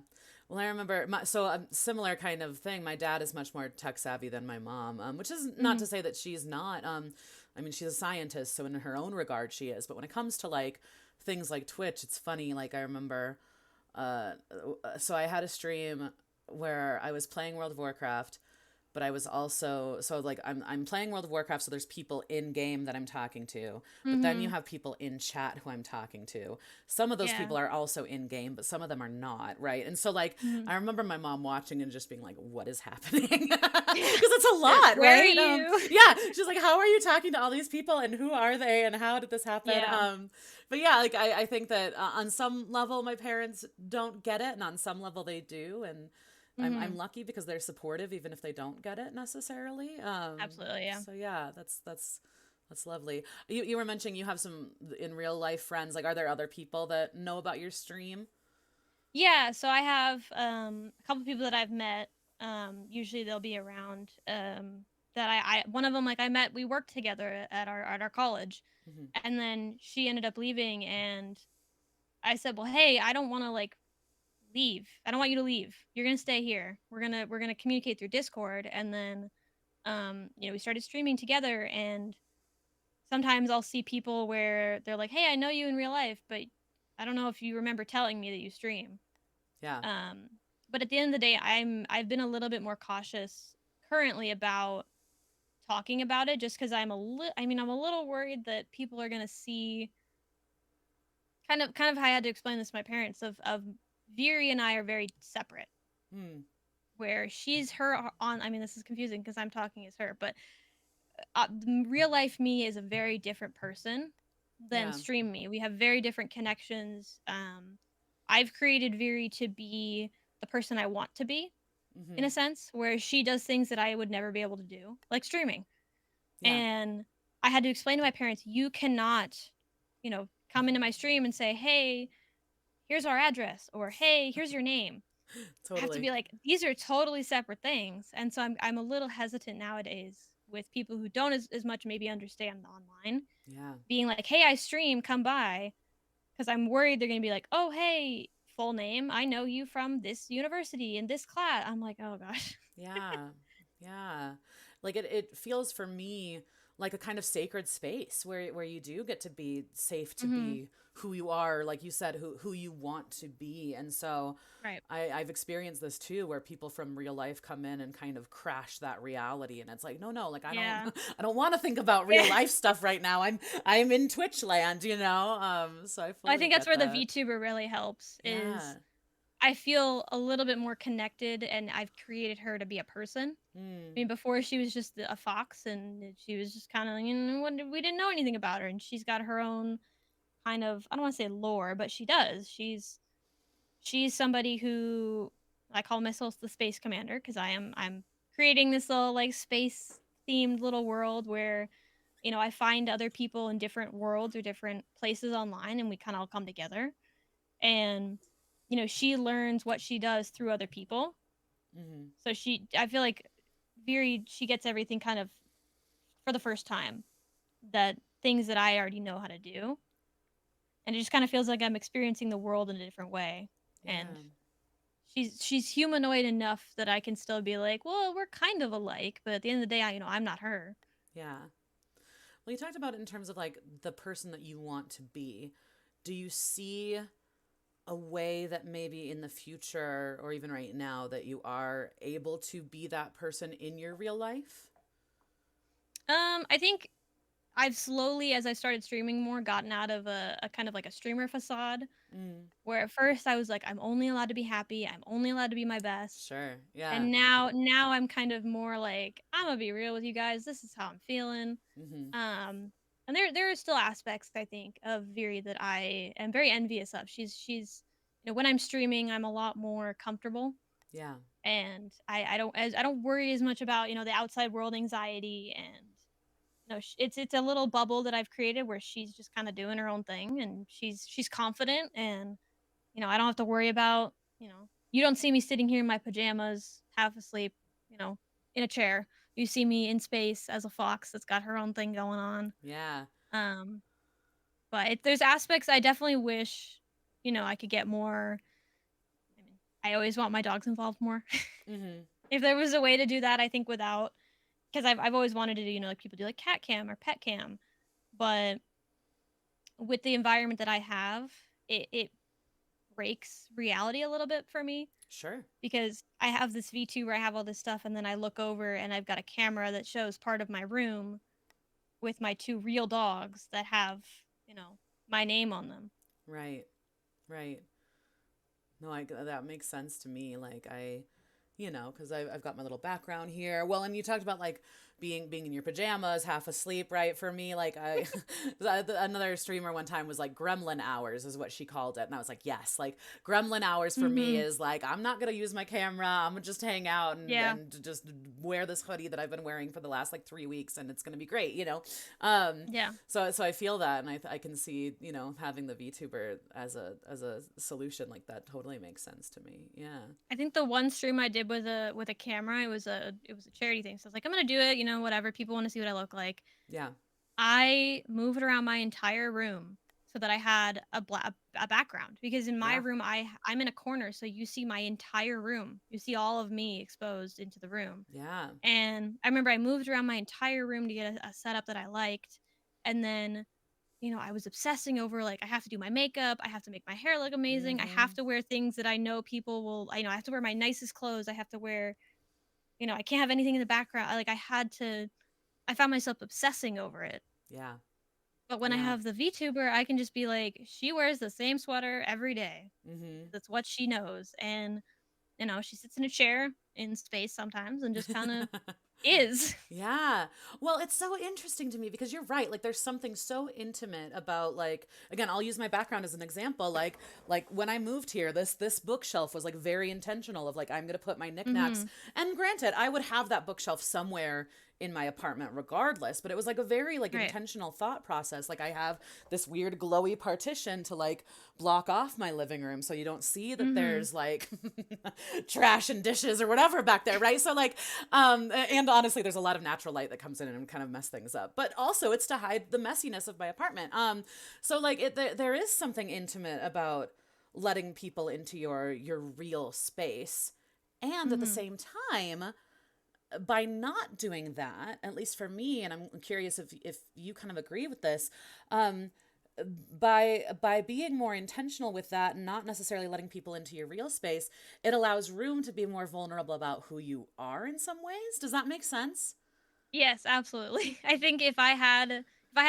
Well, I remember so a similar kind of thing. My dad is much more tech savvy than my mom, which is not Hmm. to say that she's not. I mean, she's a scientist, so in her own regard, she is. But when it comes to like things like Twitch, it's funny. Like I remember, so I had a stream where I was playing World of Warcraft, but I was also so like I'm playing World of Warcraft, so there's people in game that I'm talking to, but then you Hmm. have people in chat who I'm talking to. Some of those Yeah. people are also in game, but some of them are not, right? And so like Hmm. I remember my mom watching and just being like, "What is happening?" Because it's a lot, Where are right? you? Yeah, she's like, "How are you talking to all these people, and who are they, and how did this happen?" Yeah. But yeah, like I think that on some level my parents don't get it, and on some level they do, and I'm Hmm. lucky because they're supportive even if they don't get it necessarily. Absolutely. Yeah. So yeah, that's lovely. You were mentioning you have some in real life friends. Like, are there other people that know about your stream? Yeah, so I have a couple people that I've met. Usually they'll be around. That I one of them, like, I met. We worked together at our college, Hmm. and then she ended up leaving, and I said, well, hey, I don't want to like leave. I don't want you to leave. You're gonna stay here. We're gonna communicate through Discord, and then we started streaming together, and sometimes I'll see people where they're like, hey, I know you in real life, but I don't know if you remember telling me that you stream. Yeah. Um, but at the end of the day, I've been a little bit more cautious currently about talking about it, just because I'm a little worried that people are gonna see kind of how I had to explain this to my parents of Viri and I are very separate. Hmm. Where she's her on, I mean, this is confusing because I'm talking as her, but real life me is a very different person than Yeah. stream me. We have very different connections. I've created Viri to be the person I want to be, in Mm-hmm. a sense, where she does things that I would never be able to do, like streaming. Yeah. And I had to explain to my parents, you cannot, come into my stream and say, hey, here's our address, or hey, here's your name. I have to Totally. be like, these are totally separate things. And so I'm a little hesitant nowadays with people who don't as much maybe understand online, Yeah. being like, hey, I stream, come by. Because I'm worried they're going to be like, oh, hey, full name, I know you from this university in this class. I'm like, oh gosh. Yeah. Yeah. Like it feels for me like a kind of sacred space where you do get to be safe to Mm-hmm. be who you are, like you said, who you want to be. And so Right. I've experienced this too, where people from real life come in and kind of crash that reality. And it's like, no, like I don't, Yeah. I don't want to think about real Yeah. life stuff right now. I'm in Twitch land, you know? So I I fully think that's get where the that. VTuber really helps Yeah. is I feel a little bit more connected and I've created her to be a person. I Mm, mean, before she was just a fox and she was just kind of, we didn't know anything about her. And she's got her own kind of, I don't want to say lore, but she does. She's somebody who I call myself the space commander because I'm creating this little like space themed little world where I find other people in different worlds or different places online and we kind of all come together and she learns what she does through other people. mm-hmm. So I feel like Viri, she gets everything kind of for the first time, that things that I already know how to do, and it just kind of feels like I'm experiencing the world in a different way. And Yeah. she's humanoid enough that I can still be like, well, we're kind of alike, but at the end of the day, I'm not her. Yeah. Well, you talked about it in terms of like the person that you want to be. Do you see a way that maybe in the future or even right now that you are able to be that person in your real life? I think I've slowly, as I started streaming more, gotten out of a kind of like a streamer facade. Mm, Where at first I was like, I'm only allowed to be happy. I'm only allowed to be my best. sure. Yeah. And now I'm kind of more like, I'm gonna be real with you guys. This is how I'm feeling. Mm-hmm. And there are still aspects I think of Viri that I am very envious of. She's when I'm streaming, I'm a lot more comfortable, Yeah. and I don't worry as much about the outside world anxiety. And no, it's a little bubble that I've created where she's just kind of doing her own thing, and she's confident, and I don't have to worry about, you don't see me sitting here in my pajamas, half asleep, you know, in a chair. You see me in space as a fox that's got her own thing going on. Yeah. Um, but there's aspects I definitely wish, I could get more. I mean, I always want my dogs involved more. Mm-hmm. If there was a way to do that, I think without, because I've always wanted to do, like people do like cat cam or pet cam, but with the environment that I have, it breaks reality a little bit for me Sure. because I have this V2 where I have all this stuff, and then I look over and I've got a camera that shows part of my room with my two real dogs that have, my name on them. Right. Right. No, that makes sense to me. Like because I've got my little background here. Well, and you talked about like being in your pajamas, half asleep, right? For me, like another streamer one time was like gremlin hours is what she called it, and I was like, yes, like gremlin hours for me Mm-hmm. is like I'm not gonna use my camera. I'm gonna just hang out Yeah. and just wear this hoodie that I've been wearing for the last like 3 weeks, and it's gonna be great, you know. Um, Yeah. so I feel that, and I can see having the VTuber as a solution like that totally makes sense to me. Yeah. I think the one stream I did with a camera, it was a charity thing. So I was like, I'm gonna do it, whatever. People want to see what I look like. Yeah. I moved around my entire room so that I had a background, because in my Yeah. room I'm in a corner, so you see my entire room. You see all of me exposed into the room. Yeah. And I remember I moved around my entire room to get a setup that I liked. And then, I was obsessing over like, I have to do my makeup. I have to make my hair look amazing. I have Mm-hmm. to wear things that I know people will, I have to wear my nicest clothes. I have to wear, I can't have anything in the background. I found myself obsessing over it. Yeah. But when I Yeah. have the VTuber, I can just be like, she wears the same sweater every day. Mm-hmm. That's what she knows. And, she sits in a chair in space sometimes and just kind of is. Yeah. Well, it's so interesting to me because you're right. Like there's something so intimate about like again, I'll use my background as an example. Like when I moved here, this bookshelf was like very intentional of like I'm going to put my knickknacks. And granted, I would have that bookshelf somewhere in my apartment regardless, but it was like a very like Right. intentional thought process. Like I have this weird glowy partition to like block off my living room so you don't see that there's like trash and dishes or whatever back there, right? So like and honestly there's a lot of natural light that comes in and kind of mess things up. But also it's to hide the messiness of my apartment. So like there is something intimate about letting people into your real space. And at the same time, by not doing that, at least for me, and I'm curious if you kind of agree with this, by being more intentional with that and not necessarily letting people into your real space, it allows room to be more vulnerable about who you are in some ways. Does that make sense? Yes, absolutely. I think if I had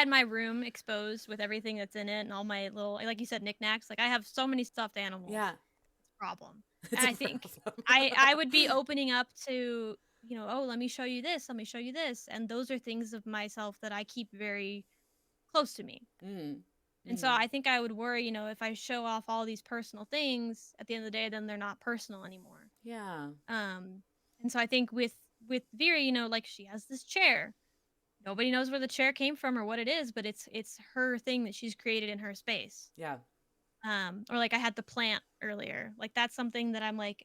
my room exposed with everything that's in it and all my little, like you said, knickknacks, like I have so many stuffed animals. Yeah, It's a problem. it's And a I think problem. I would be opening up to, oh, let me show you this, let me show you this. And those are things of myself that I keep very close to me. Mm, And so mm, I think I would worry, if I show off all these personal things, at the end of the day, then they're not personal anymore. yeah, Um, and so I think with Vera, like she has this chair. Nobody knows where the chair came from or what it is, but it's her thing that she's created in her space. yeah, Or like I had the plant earlier. Like that's something that I'm like,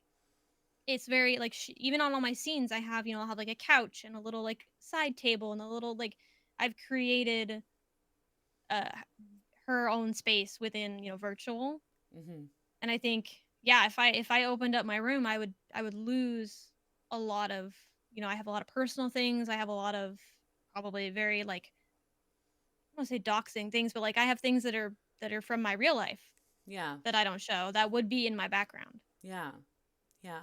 it's very like even on all my scenes, I'll have like a couch and a little like side table and a little like I've created uh her own space within virtual. mm-hmm, And I think, yeah, if I opened up my room, I would lose a lot of, I have a lot of personal things. I have a lot of probably very like I don't want to say doxing things, but like I have things that are from my real life yeah, that I don't show that would be in my background. yeah. Yeah.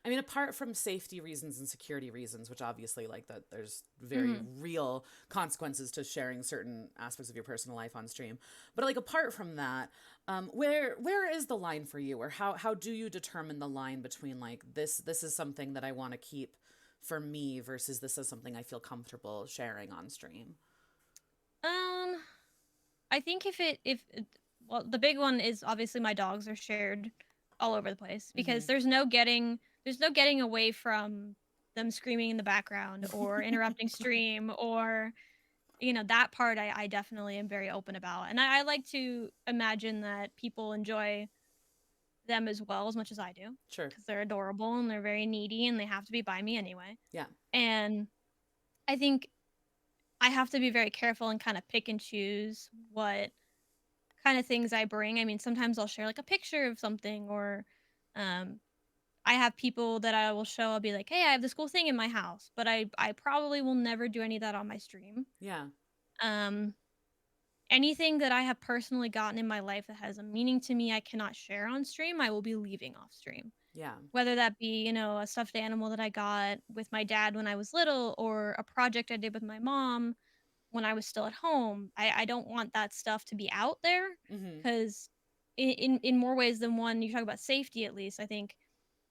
I mean, apart from safety reasons and security reasons, which obviously like that there's very Hmm. real consequences to sharing certain aspects of your personal life on stream. But like apart from that, where is the line for you, or how do you determine the line between like this is something that I want to keep for me versus this is something I feel comfortable sharing on stream? Um, I think well, the big one is obviously my dogs are shared all over the place Mm-hmm. because there's no getting away from them screaming in the background or interrupting stream or that part I definitely am very open about. And I like to imagine that people enjoy them as well as much as I do Sure. because they're adorable and they're very needy and they have to be by me anyway. Yeah. And I think I have to be very careful and kind of pick and choose what kind of things I bring. I mean, sometimes I'll share like a picture of something or um I have people that I will show. I'll be like, "Hey, I have this cool thing in my house," but I probably will never do any of that on my stream. Yeah. Um Anything that I have personally gotten in my life that has a meaning to me I cannot share on stream, I will be leaving off stream. Yeah. Whether that be, a stuffed animal that I got with my dad when I was little or a project I did with my mom when I was still at home. I don't want that stuff to be out there Mm-hmm. because in more ways than one, you talk about safety at least. I think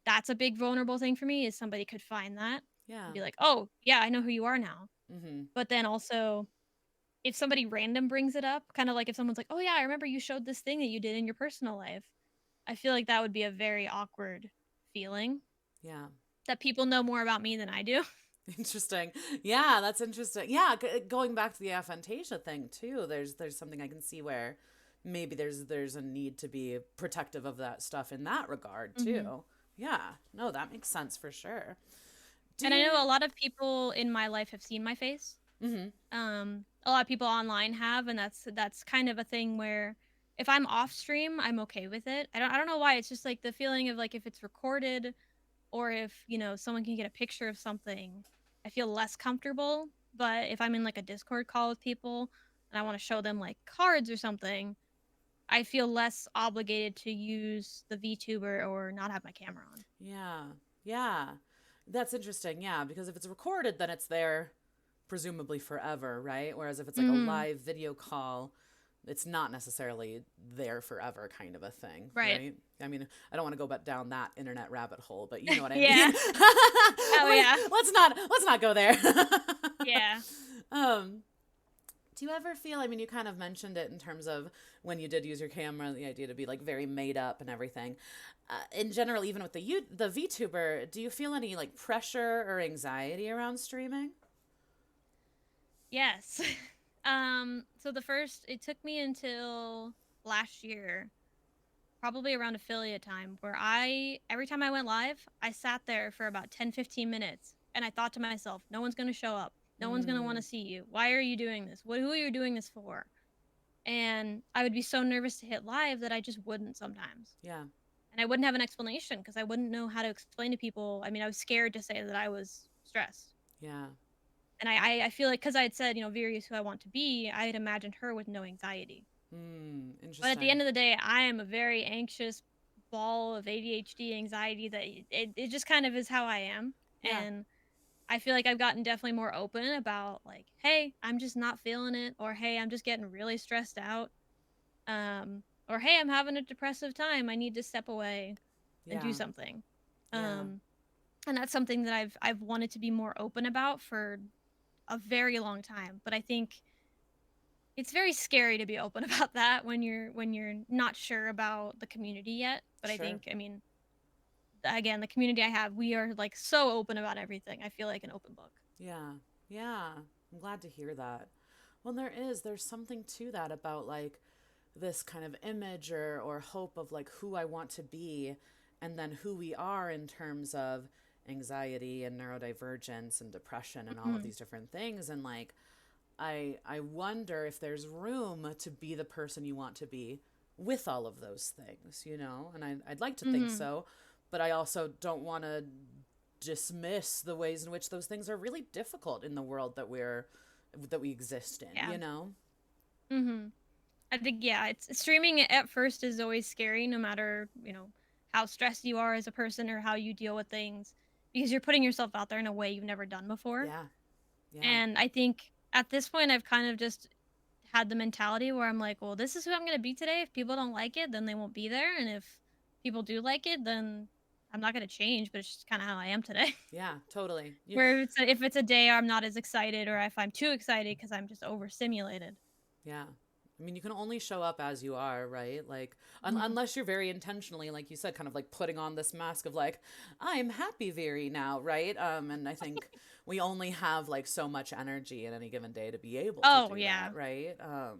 that's a big vulnerable thing for me is somebody could find that Yeah. and be like, "Oh, yeah, I know who you are now." Mm-hmm. But then also if somebody random brings it up, kind of like if someone's like, "Oh yeah, I remember you showed this thing that you did in your personal life." I feel like that would be a very awkward feeling Yeah. that people know more about me than I do. Interesting. Yeah, that's interesting. Yeah, going back to the aphantasia thing too. There's something I can see where maybe there's a need to be protective of that stuff in that regard Hmm. too. Yeah. No, that makes sense for sure. Do And I you? know a lot of people in my life have seen my face. Mm-hmm. A lot of people online have, and that's kind of a thing where if I'm off stream, I'm okay with it. I don't know why. It's just like the feeling of like if it's recorded or if someone can get a picture of something, I feel less comfortable. But if I'm in like a Discord call with people and I want to show them like cards or something, I feel less obligated to use the VTuber or not have my camera on. Yeah. Yeah. That's interesting. Yeah, because if it's recorded, then it's there presumably forever, right? Whereas if it's like a Hmm. live video call, it's not necessarily there forever kind of a thing, Right. right? I mean, I don't want to go down that internet rabbit hole, but you know what I Yeah. mean. Oh, yeah. Let's not go there. Yeah. Do you ever feel, I mean, you kind of mentioned it in terms of when you did use your camera, the idea to be like very made up and everything. In general, even with the VTuber, do you feel any like pressure or anxiety around streaming? Yes. So it took me until last year, probably around affiliate time, where every time I went live, I sat there for about 10, 15 minutes and I thought to myself, no one's going to show up. No one's going to want to see you. Why are you doing this? Who are you doing this for? And I would be so nervous to hit live that I just wouldn't sometimes. Yeah. And I wouldn't have an explanation because I wouldn't know how to explain to people. I mean, I was scared to say that I was stressed. Yeah. And I feel like because I had said, Viri is who I want to be, I had imagined her with no anxiety. Interesting. But at the end of the day, I am a very anxious ball of ADHD anxiety that it just kind of is how I am. Yeah. And I feel like I've gotten definitely more open about like, hey, I'm just not feeling it, or hey, I'm just getting really stressed out. Or hey, I'm having a depressive time. I need to step away and do something. Yeah. And that's something that I've wanted to be more open about for a very long time. But I think it's very scary to be open about that when you're not sure about the community yet. But Sure. I think, I mean, again, the community I have, we are like so open about everything. I feel like an open book. Yeah. Yeah. I'm glad to hear that. Well, there's something to that about like this kind of image or hope of like who I want to be and then who we are in terms of anxiety and neurodivergence and depression and all of these different things. And like, I wonder if there's room to be the person you want to be with all of those things, and I'd like to think so, but I also don't want to dismiss the ways in which those things are really difficult in the world that we exist in, I think, yeah, it's streaming at first is always scary, no matter, how stressed you are as a person or how you deal with things, because you're putting yourself out there in a way you've never done before. Yeah. Yeah. And I think at this point, I've kind of just had the mentality where I'm like, well, this is who I'm going to be today. If people don't like it, then they won't be there. And if people do like it, then I'm not going to change, but it's just kind of how I am today. Yeah, totally. Where if it's a day I'm not as excited, or if I'm too excited because I'm just overstimulated. Yeah. I mean, you can only show up as you are, right? Like, unless you're very intentionally, like you said, kind of like putting on this mask of like, I'm happy Viri now, right? And I think we only have like so much energy in any given day to be able to do that, right? Yeah.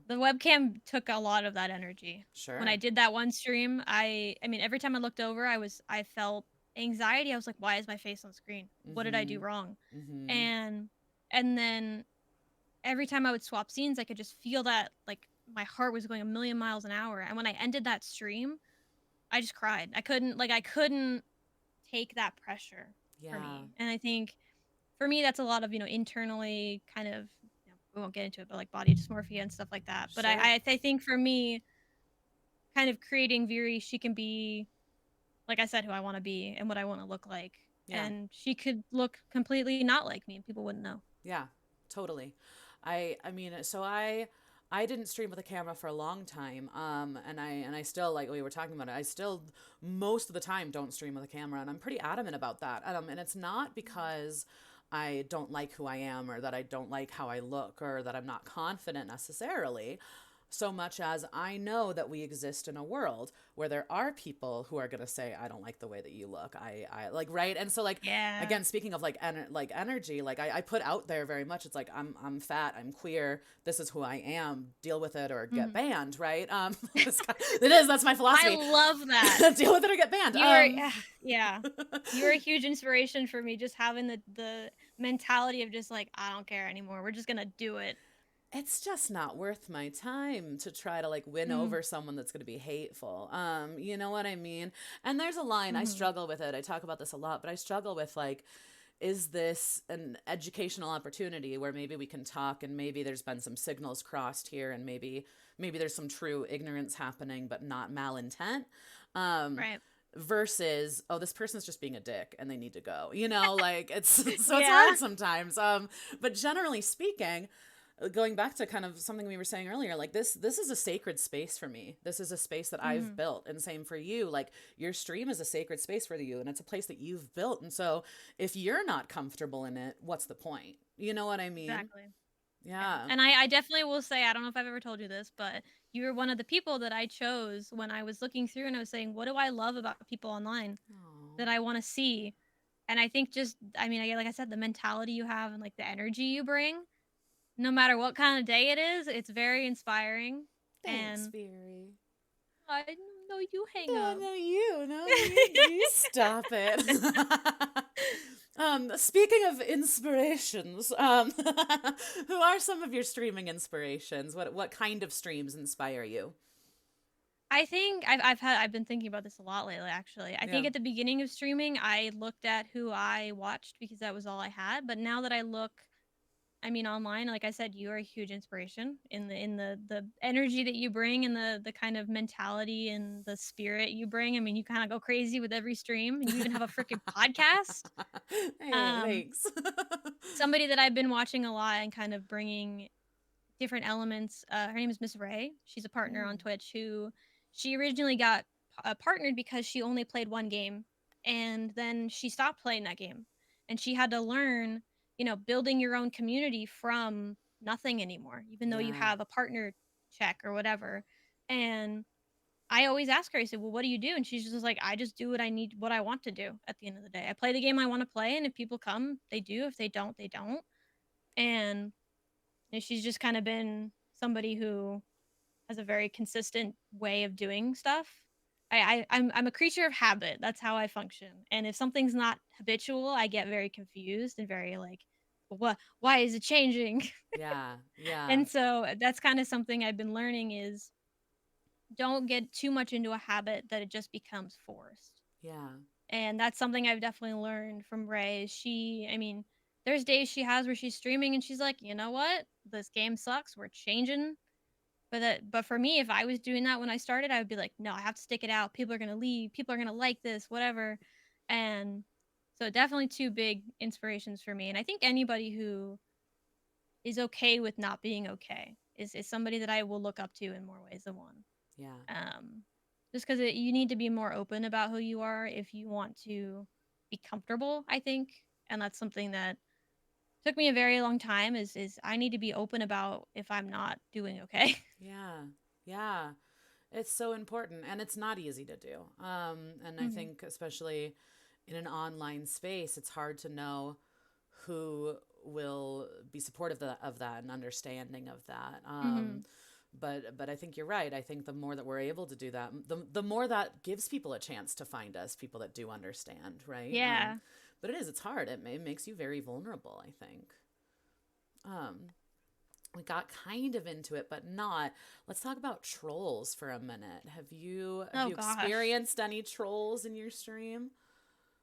The webcam took a lot of that energy. Sure. When I did that one stream, I mean, every time I looked over, I felt anxiety. I was like, why is my face on screen? What did I do wrong? And then every time I would swap scenes, I could just feel that like my heart was going a million miles an hour. And when I ended that stream, I just cried. I couldn't take that pressure for me. And I think for me, that's a lot of, internally kind of, we won't get into it, but like body dysmorphia and stuff like that. But I think for me, kind of creating Viri, she can be, like I said, who I want to be and what I want to look like. Yeah. And she could look completely not like me and people wouldn't know. Yeah, totally. I mean, so I didn't stream with a camera for a long time. And I still, like we were talking about it, I still most of the time don't stream with a camera, and I'm pretty adamant about that. And it's not because I don't like who I am or that I don't like how I look or that I'm not confident necessarily, so much as I know that we exist in a world where there are people who are going to say, I don't like the way that you look. I like, right. And so like, again, speaking of like, energy, like I put out there very much. It's like, I'm fat, I'm queer. This is who I am. Deal with it or get banned. Right. That's my philosophy. I love that. Deal with it or get banned. You were a huge inspiration for me. Just having the mentality of just like, I don't care anymore. We're just going to do it. It's just not worth my time to try to like win over someone that's going to be hateful. You know what I mean? And there's a line, I struggle with it. I talk about this a lot, but I struggle with like, is this an educational opportunity where maybe we can talk and maybe there's been some signals crossed here and maybe there's some true ignorance happening, but not malintent. Right. Versus, oh, this person's just being a dick and they need to go, like it's hard sometimes. But generally speaking, going back to kind of something we were saying earlier, like this is a sacred space for me. This is a space that I've built, and same for you. Like your stream is a sacred space for you, and it's a place that you've built. And so if you're not comfortable in it, what's the point? You know what I mean? Exactly. Yeah. And I definitely will say, I don't know if I've ever told you this, but you were one of the people that I chose when I was looking through and I was saying, what do I love about people online Aw. that I want to see? And I think just, I mean, like I said, the mentality you have and like the energy you bring, no matter what kind of day it is, it's very inspiring. Thanks, And Veery. I know you hang No, up. no, you stop it. Speaking of inspirations, who are some of your streaming inspirations? What kind of streams inspire you? I think I've been thinking about this a lot lately actually. I think Yeah. at the beginning of streaming I looked at who I watched because that was all I had, but now that I look, I mean online, like I said, you are a huge inspiration in the energy that you bring and the kind of mentality and the spirit you bring. I mean, you kind of go crazy with every stream and you even have a freaking podcast. Hey, Um thanks. Somebody that I've been watching a lot and kind of bringing different elements. Her name is Miss Ray. She's a partner on Mm, Twitch who she originally got partnered because she only played one game and then she stopped playing that game and she had to learn, building your own community from nothing anymore, even though you yeah, have a partner check or whatever. And I always ask her, I said, well, what do you do? And she's just like, I just do what I need, what I want to do at the end of the day. I play the game I want to play. And if people come, they do. If they don't, they don't. And she's just kind of been somebody who has a very consistent way of doing stuff. I'm a creature of habit. That's how I function. And if something's not habitual, I get very confused and very like, what? Why is it changing? yeah, yeah, And so that's kind of something I've been learning is don't get too much into a habit that it just becomes forced. yeah, And that's something I've definitely learned from Ray. I mean, there's days she has where she's streaming and she's like, you know what? This game sucks. We're changing. But for me, if I was doing that when I started, I would be like, no, I have to stick it out. People are gonna leave. People are gonna like this, whatever. And so definitely two big inspirations for me. And I think anybody who is okay with not being okay is somebody that I will look up to in more ways than one. yeah, Just because you need to be more open about who you are if you want to be comfortable, I think. And that's something that took me a very long time is I need to be open about if I'm not doing okay. yeah, yeah. It's so important, and it's not easy to do. And I Mhm. think especially in an online space, it's hard to know who will be supportive of that and understanding of that. Mhm. But I think you're right. I think the more that we're able to do that, the more that gives people a chance to find us, people that do understand, right? Yeah. But it's hard. It makes you very vulnerable, I think. Um, we got kind of into it, but not. Let's talk about trolls for a minute. Have Oh you gosh. experienced any trolls in your stream?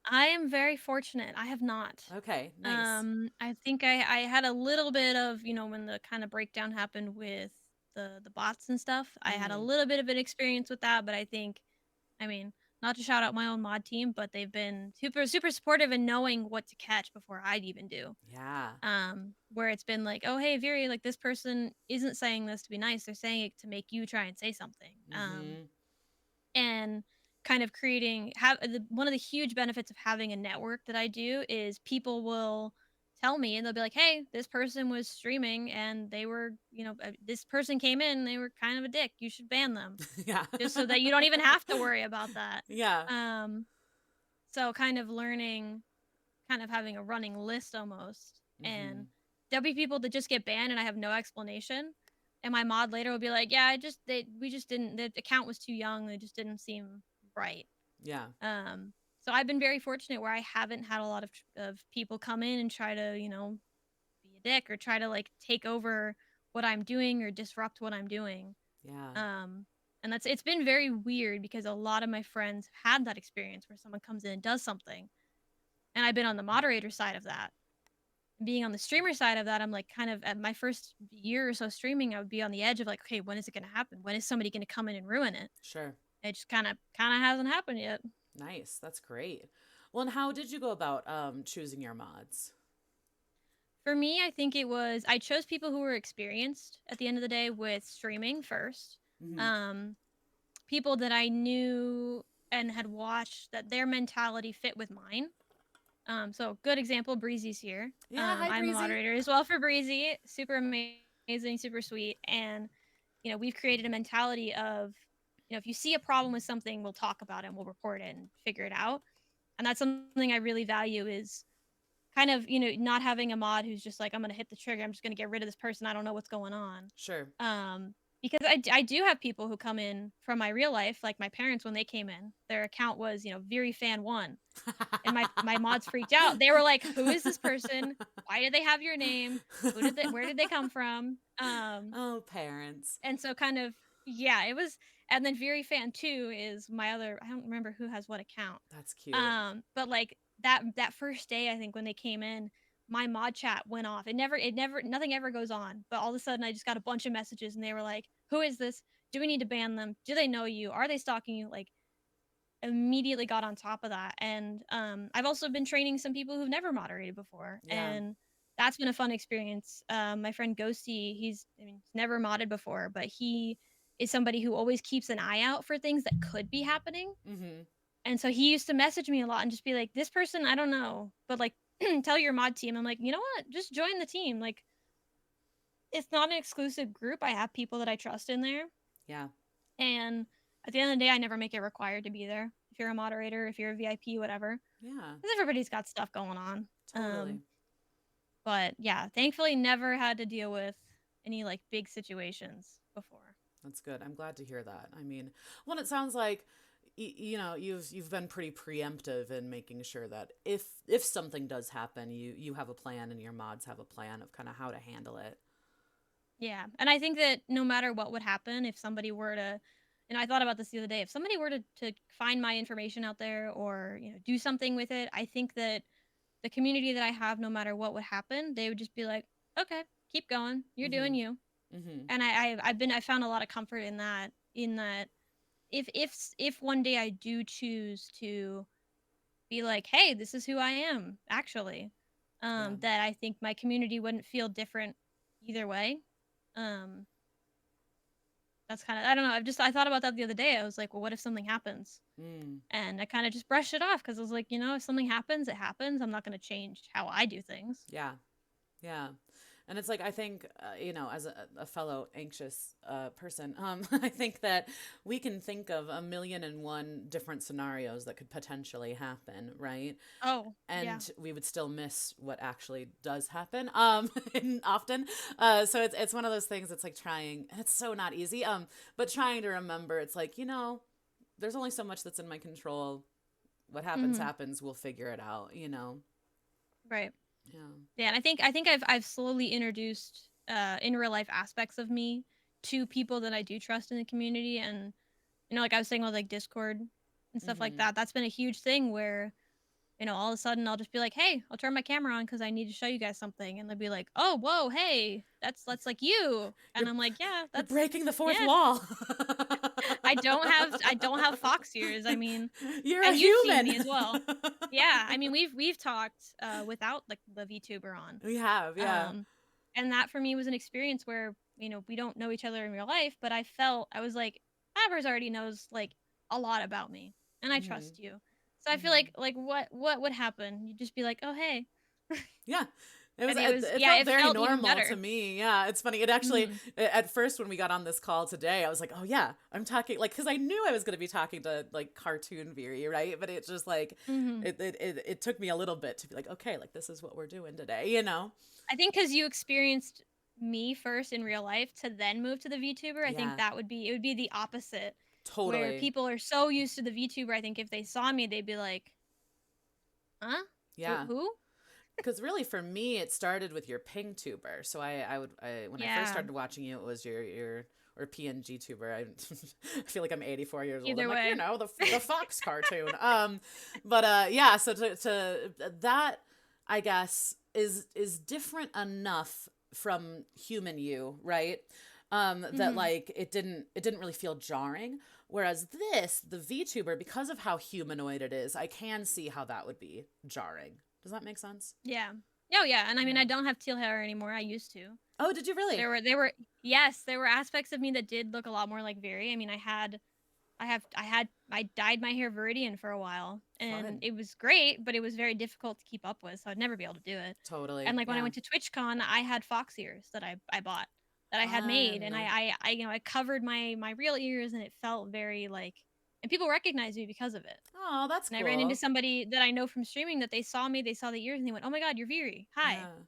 I am very fortunate. I have not. Okay, nice. I think I had a little bit of, when the kind of breakdown happened with the bots and stuff. I had a Mm-hmm. little bit of an experience with that, but I mean, not to shout out my own mod team, but they've been super super supportive in knowing what to catch before I'd even do. Yeah. Where it's been like, oh hey Viri, like this person isn't saying this to be nice, they're saying it to make you try and say something. Mm-hmm. And kind of creating one of the huge benefits of having a network that I do is people will tell me and they'll be like, hey, this person was streaming and they were, this person came in, they were kind of a dick, you should ban them, Yeah. just so that you don't even have to worry about that. Yeah. um so kind of learning, kind of having a running list almost. Mm-hmm. And there'll be people that just get banned and I have no explanation. And my mod later will be like, yeah, we just didn't, the account was too young. They just didn't seem right. Yeah. Um, so I've been very fortunate where I haven't had a lot of people come in and try to, be a dick or try to like take over what I'm doing or disrupt what I'm doing. Yeah. Um, and it's been very weird because a lot of my friends had that experience where someone comes in and does something, and I've been on the moderator side of that. Being on the streamer side of that, I'm like kind of at my first year or so streaming, I would be on the edge of like, okay, when is it going to happen? When is somebody going to come in and ruin it? Sure. It just kind of hasn't happened yet. Nice. That's great. Well, and how did you go about choosing your mods? For me, I think I chose people who were experienced at the end of the day with streaming first. Mm-hmm. Um, People that I knew and had watched that their mentality fit with mine. So good example, Breezy's here. Yeah, hi I'm a Breezy. moderator as well for Breezy. Super amazing, super sweet. And, we've created a mentality of, if you see a problem with something, we'll talk about it and we'll report it and figure it out. And that's something I really value is kind of, not having a mod who's just like, I'm going to hit the trigger. I'm just going to get rid of this person. I don't know what's going on. Sure. Because I do have people who come in from my real life, like my parents when they came in, their account was, ViriFan1. And my mods freaked out. They were like, "Who is this person? Why did they have your name? Where did they come from?" Oh, parents. And so kind of yeah, it was. And then ViriFan2 is my other. I don't remember who has what account. That's cute. But like that first day, I think when they came in, my mod chat went off. Nothing ever goes on. But all of a sudden, I just got a bunch of messages, and they were like, "Who is this? Do we need to ban them? Do they know you? Are they stalking you?" Like immediately got on top of that. And I've also been training some people who've never moderated before, Yeah. and that's been a fun experience. My friend Ghosty, he's never modded before, but he is somebody who always keeps an eye out for things that could be happening. Mm-hmm. And so he used to message me a lot and just be like, "This person, I don't know, but like tell your mod team." I'm like, "You know what? Just join the team. Like it's not an exclusive group. I have people that I trust in there." Yeah. And at the end of the day, I never make it required to be there. If you're a moderator, if you're a VIP, whatever. Yeah. Because everybody's got stuff going on. Totally. But yeah, thankfully never had to deal with any like big situations before. That's good. I'm glad to hear that. I mean, well, it sounds like you've been pretty preemptive in making sure that if something does happen, you have a plan and your mods have a plan of kind of how to handle it. Yeah. And I think that no matter what would happen, if somebody were to, and I thought about this the other day, if somebody were to find my information out there or, do something with it, I think that the community that I have, no matter what would happen, they would just be like, "Okay, keep going. You're Mm-hmm. doing you." Mm-hmm. And I found a lot of comfort in that, if one day I do choose to be like, "Hey, this is who I am," actually, Yeah. that I think my community wouldn't feel different either way. Um, that's kind of, I don't know. I thought about that the other day. I was like, well, what if something happens? Mm. And I kind of just brushed it off because I was like, if something happens, it happens. I'm not going to change how I do things. Yeah. Yeah. And it's like, I think, as a fellow anxious person, I think that we can think of 1,000,001 different scenarios that could potentially happen, right? Oh, And yeah. we would still miss what actually does happen and often. So it's one of those things. It's like trying. It's so not easy. But trying to remember, it's like there's only so much that's in my control. What happens, Mhm. happens. We'll figure it out. Right. Yeah. Yeah, and I think I've slowly introduced in real life aspects of me to people that I do trust in the community. And like I was saying with like Discord and stuff like Mm-hmm. that, that's been a huge thing where all of a sudden I'll just be like, "Hey, I'll turn my camera on because I need to show you guys something," and they'll be like, "Oh, whoa, hey, that's like you," and You're I'm like, "Yeah, you're that's breaking the fourth yeah." wall. I don't have fox ears. I mean, You're a and you've seen human. me as well. Yeah, I mean we've talked without like the VTuber on. We have, yeah. And that for me was an experience where we don't know each other in real life, but I was like, Abbers already knows like a lot about me, and I Mm-hmm. trust you. So I feel Mm-hmm. like what would happen? You'd just be like, "Oh hey," Yeah. It was and it yeah, felt it very felt even normal better. to me. Yeah, it's funny. It actually Mhm. at first when we got on this call today, I was like, "Oh yeah, I'm talking like cuz I knew I was going to be talking to like cartoon Viri, right? But it's just like Mhm. it took me a little bit to be like, "Okay, like this is what we're doing today." I think because you experienced me first in real life to then move to the VTuber, I think Yeah, it would be the opposite, where totally. people are so used to the VTuber. I think if they saw me, they'd be like, "Huh? Yeah. Who?" Because really, for me, it started with your ping tuber. So when I first Yeah. started watching you, it was your or PNG tuber. I feel like I'm 84 years old. I'm Either like, way. the Fox cartoon. But yeah. So to that, I guess is different enough from human you, right? That Mhm. like it didn't really feel jarring. Whereas the VTuber, because of how humanoid it is, I can see how that would be jarring. Does that make sense? Yeah. Oh yeah, and I mean Yeah. I don't have teal hair anymore. I used to. Oh, did you really? There were yes, there were aspects of me that did look a lot more like Viri. I mean, I dyed my hair Viridian for a while, and Fun. it was great, but it was very difficult to keep up with, so I'd never be able to do it. And Totally. like when I Yeah. went to TwitchCon, I had fox ears that I bought that I had made, and Fun. I I covered my real ears, and it felt very like, and people recognized me because of it. Oh, that's And I ran into cool. somebody that I know from streaming that they saw me, they saw the ears, and they went, "Oh my god, you're Viri. Hi." Yeah. And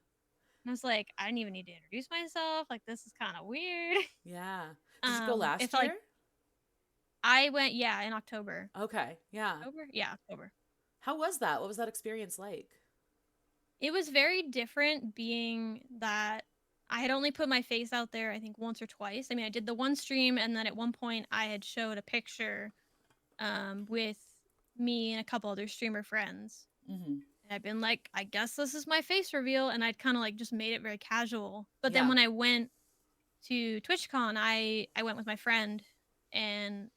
I was like, I didn't even need to introduce myself. Like, this is kind of weird. Yeah. Did you go It last felt like year? I went, yeah, in October. Okay. Yeah. October? Yeah, October. How was that? What was that experience like? It was very different being that I had only put my face out there, I think, once or twice. I mean, I did the one stream, and then at one point I had showed a picture with me and a couple other streamer friends. Mm-hmm. And I'd been like, I guess this is my face reveal. And I'd kind of like just made it very casual. But then Yeah. when I went to TwitchCon, I went with my friend and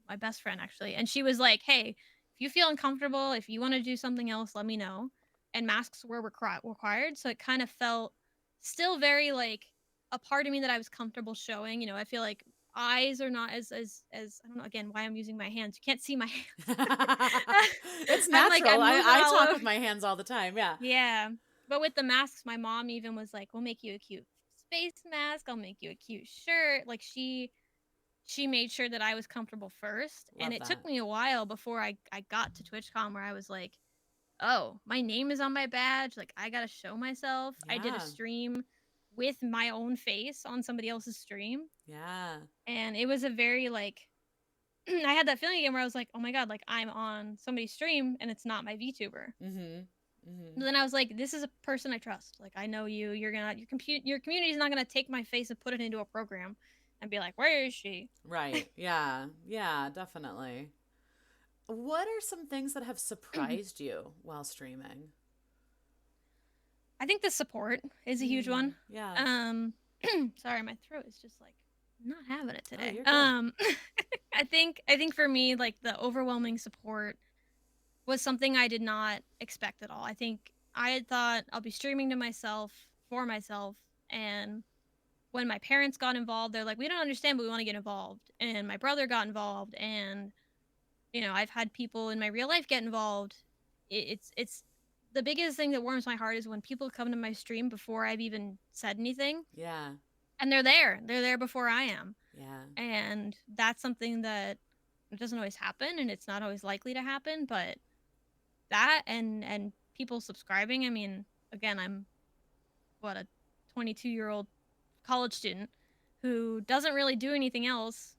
my best friend actually, and she was like, "Hey, if you feel uncomfortable, if you want to do something else, let me know." And masks were required, so it kind of felt still very like a part of me that I was comfortable showing. You know, I feel like eyes are not as I don't know again why I'm using my hands. You can't see my hands. It's I'm like natural. I'm moving I all talk over. with my hands all the time. Yeah. Yeah. But with the masks, my mom even was like, "We'll make you a cute space mask. I'll make you a cute shirt." Like she made sure that I was comfortable first. And Love it took that. me a while before I got to TwitchCon where I was like, "Oh, my name is on my badge. Like I got to show myself." I did a Yeah. stream with my own face on somebody else's stream, Yeah. and it was a very like I had that feeling again where I was like, "Oh my god, like I'm on somebody's stream and it's not my VTuber." Mm-hmm. Mm-hmm. But then I was like, "This is a person I trust. Like I know you. You're gonna your community is not gonna take my face and put it into a program and be like, 'Where is she?'" Right. Yeah. Yeah, definitely. What are some things that have surprised you while streaming? I think the support is a huge one. Yeah. Sorry, my throat is just like not having it Oh, today. you're good. I think for me, like the overwhelming support was something I did not expect at all. I think I had thought I'll be streaming to myself for myself, and when my parents got involved, they're like, "We don't understand, but we want to get involved." And my brother got involved, and I've had people in my real life get involved. It's the biggest thing that warms my heart is when people come to my stream before I've even said anything, Yeah. and they're there. They're there before I am, Yeah. and that's something that doesn't always happen, and it's not always likely to happen. But that and people subscribing. I mean, again, I'm what a 22-year-old college student who doesn't really do anything else.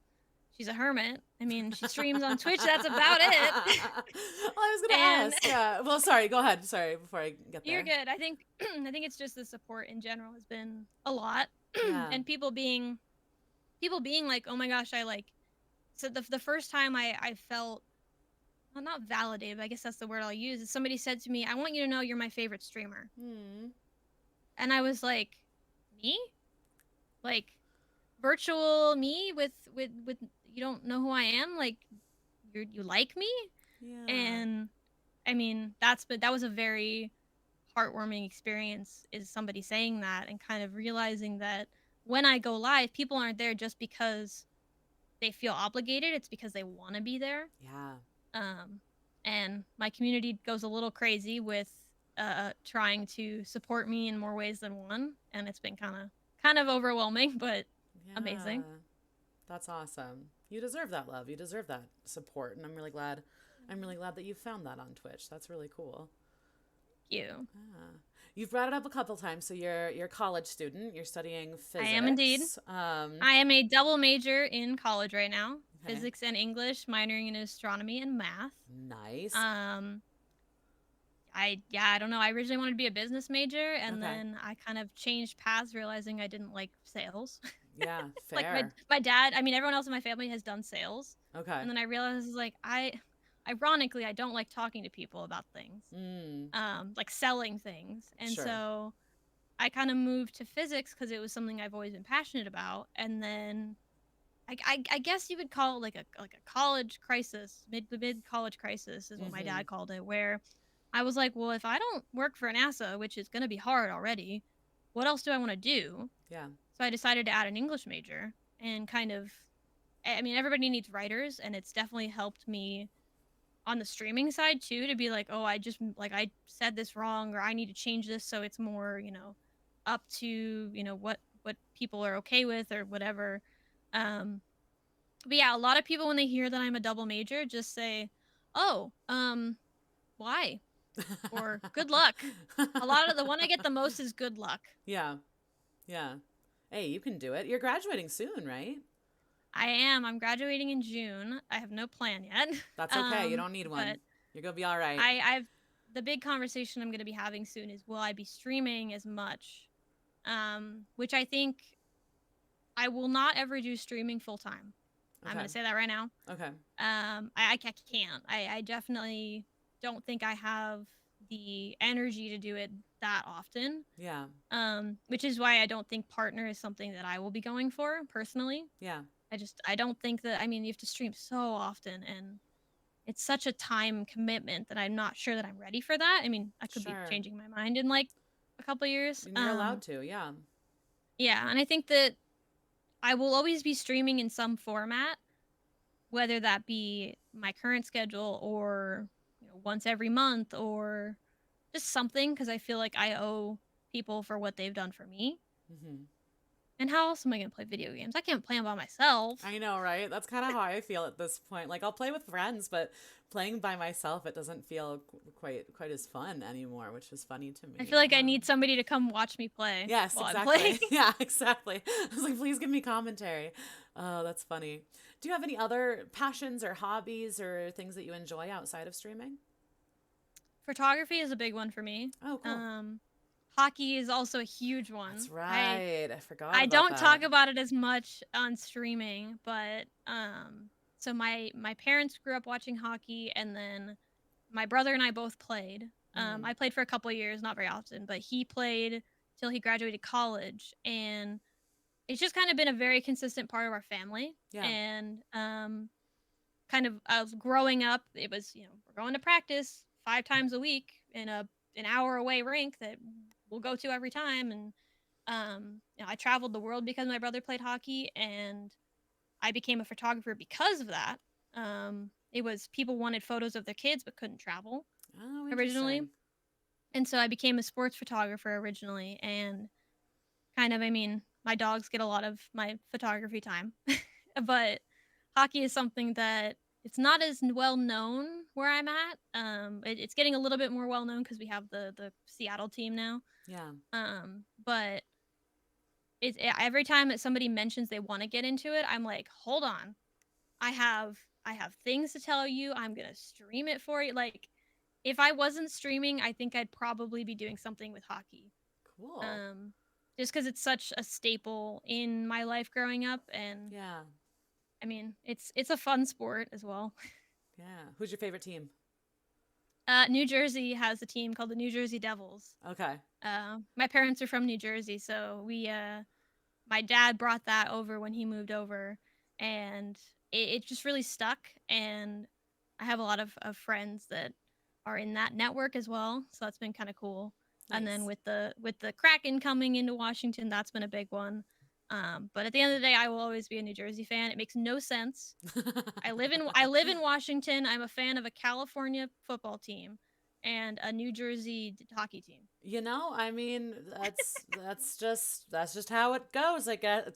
She's a hermit. I mean, she streams on Twitch. That's about it. Well, I was gonna And ask. Well, sorry. Go ahead. Sorry. Before I get you're there. good. I think I think it's just the support in general has been a lot, Yeah. and people being like, "Oh my gosh, I like." So the first time I felt, well, not validated, but I guess that's the word I'll use. Is somebody said to me, "I want you to know you're my favorite streamer," Hmm. and I was like, "Me? Like virtual me with you don't know who I am? Like you like me?" Yeah. And I mean, that was a very heartwarming experience, is somebody saying that and kind of realizing that when I go live, people aren't there just because they feel obligated. It's because they want to be there. Yeah. Um, and my community goes a little crazy with trying to support me in more ways than one, and it's been kind of overwhelming, but amazing. Yeah. That's awesome. You deserve that love. You deserve that support, and I'm really glad. I'm really glad that you found that on Twitch. That's really cool. Thank you. Yeah. You've brought it up a couple times. So you're a college student. You're studying physics. I am indeed. I am a double major in college right now, Okay. physics and English, minoring in astronomy and math. Nice. I don't know. I originally wanted to be a business major, and Okay. then I kind of changed paths, realizing I didn't like sales. Yeah. Like Fair. my dad, I mean, everyone else in my family has done sales, Okay. and then I realized like ironically, I don't like talking to people about things, Mm. like selling things, and Sure. so I kind of moved to physics because it was something I've always been passionate about, and then I guess you would call it like a college crisis, mid college crisis is what my Mm-hmm. dad called it, where I was like, well, if I don't work for NASA, which is going to be hard already, what else do I want to do? Yeah. So I decided to add an English major and kind of, I mean, everybody needs writers, and it's definitely helped me on the streaming side too, to be like, oh, I just like I said this wrong, or I need to change this so it's more, up to, what people are okay with or whatever. Um, but yeah, a lot of people when they hear that I'm a double major just say, "Oh, why?" or "Good luck." A lot of the one I get the most is "good luck." Yeah. Yeah. Hey, you can do it. You're graduating soon, right? I am. I'm graduating in June. I have no plan yet. That's okay. You don't need one. But You're going to be all right. I've the big conversation I'm going to be having soon is, will I be streaming as much? Which I think I will not ever do streaming full time. I'm going Okay. to say that right now. Okay. I can't. I definitely don't think I have the energy to do it that often. Yeah. Which is why I don't think partner is something that I will be going for personally. Yeah. I don't think that, I mean, you have to stream so often, and it's such a time commitment that I'm not sure that I'm ready for that. I mean, I could be Sure. changing my mind in like a couple years. And you're allowed to. Yeah. Yeah, and I think that I will always be streaming in some format, whether that be my current schedule or, once every month or just something, because I feel like I owe people for what they've done for me. Mm-hmm. And how else am I going to play video games? I can't play them by myself. I know, right? That's kind of how I feel at this point. Like I'll play with friends, but playing by myself, it doesn't feel quite as fun anymore, which is funny to me. I feel like I need somebody to come watch me play. Yes, while exactly. I'm playing. Yeah, exactly. I was like, please give me commentary. Oh, that's funny. Do you have any other passions or hobbies or things that you enjoy outside of streaming? Photography is a big one for me. Oh, cool. Hockey is also a huge one. That's right. I forgot I about don't that. talk about it as much on streaming, but so my parents grew up watching hockey, and then my brother and I both played. I played for a couple of years, not very often, but he played till he graduated college, and it's just kind of been a very consistent part of our family. Yeah. And kind of growing up, it was, we're going to practice 5 times a week in an hour away rink that we'll go to every time. And I traveled the world because my brother played hockey, and I became a photographer because of that. It was, people wanted photos of their kids but couldn't travel Oh, originally, interesting. and so I became a sports photographer originally. And kind of, I mean, my dogs get a lot of my photography time, but hockey is something that it's not as well known where I'm at. It's getting a little bit more well known because we have the Seattle team now. Yeah. But every time that somebody mentions they want to get into it, I'm like, hold on, I have things to tell you. I'm gonna stream it for you. Like, if I wasn't streaming, I think I'd probably be doing something with hockey. Cool. Just because it's such a staple in my life growing up, and Yeah. I mean, it's a fun sport as well. Yeah. Who's your favorite team? New Jersey has a team called the New Jersey Devils. Okay. My parents are from New Jersey, so my dad brought that over when he moved over, and it just really stuck. And I have a lot of friends that are in that network as well, so that's been kind of cool. And then Nice. with the Kraken coming into Washington, that's been a big one. But at the end of the day, I will always be a New Jersey fan. It makes no sense. I live in Washington. I'm a fan of a California football team and a New Jersey hockey team. I mean, that's just how it goes. I guess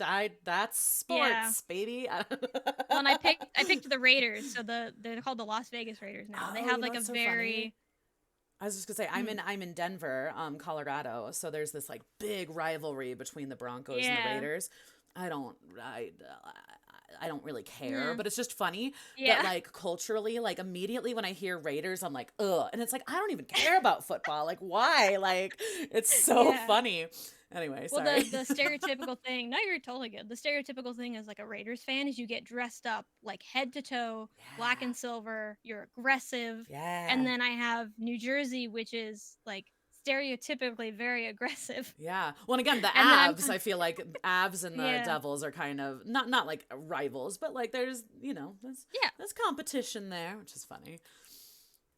that's sports, Yeah. baby. Well, and I picked the Raiders, so they're called the Las Vegas Raiders now. They Oh, have you know like a what's so very funny? I was just gonna say I'm in Denver, Colorado. So there's this like big rivalry between the Broncos and the Yeah. Raiders. I don't really care, Yeah. but it's just funny Yeah. that like culturally, like immediately when I hear Raiders, I'm like, ugh, and it's like I don't even care about football. Like why? Like it's so Yeah. funny. Anyway, Well, sorry. the stereotypical thing. No, you're totally good. The stereotypical thing as like a Raiders fan is you get dressed up like head to toe, black Yeah. and silver. You're aggressive, Yeah. and then I have New Jersey, which is like stereotypically very aggressive. Yeah. Well, and again, the And then I'm Avs, I feel like Avs and the Yeah. Devils are kind of not like rivals, but like there's Yeah. there's competition there, which is funny.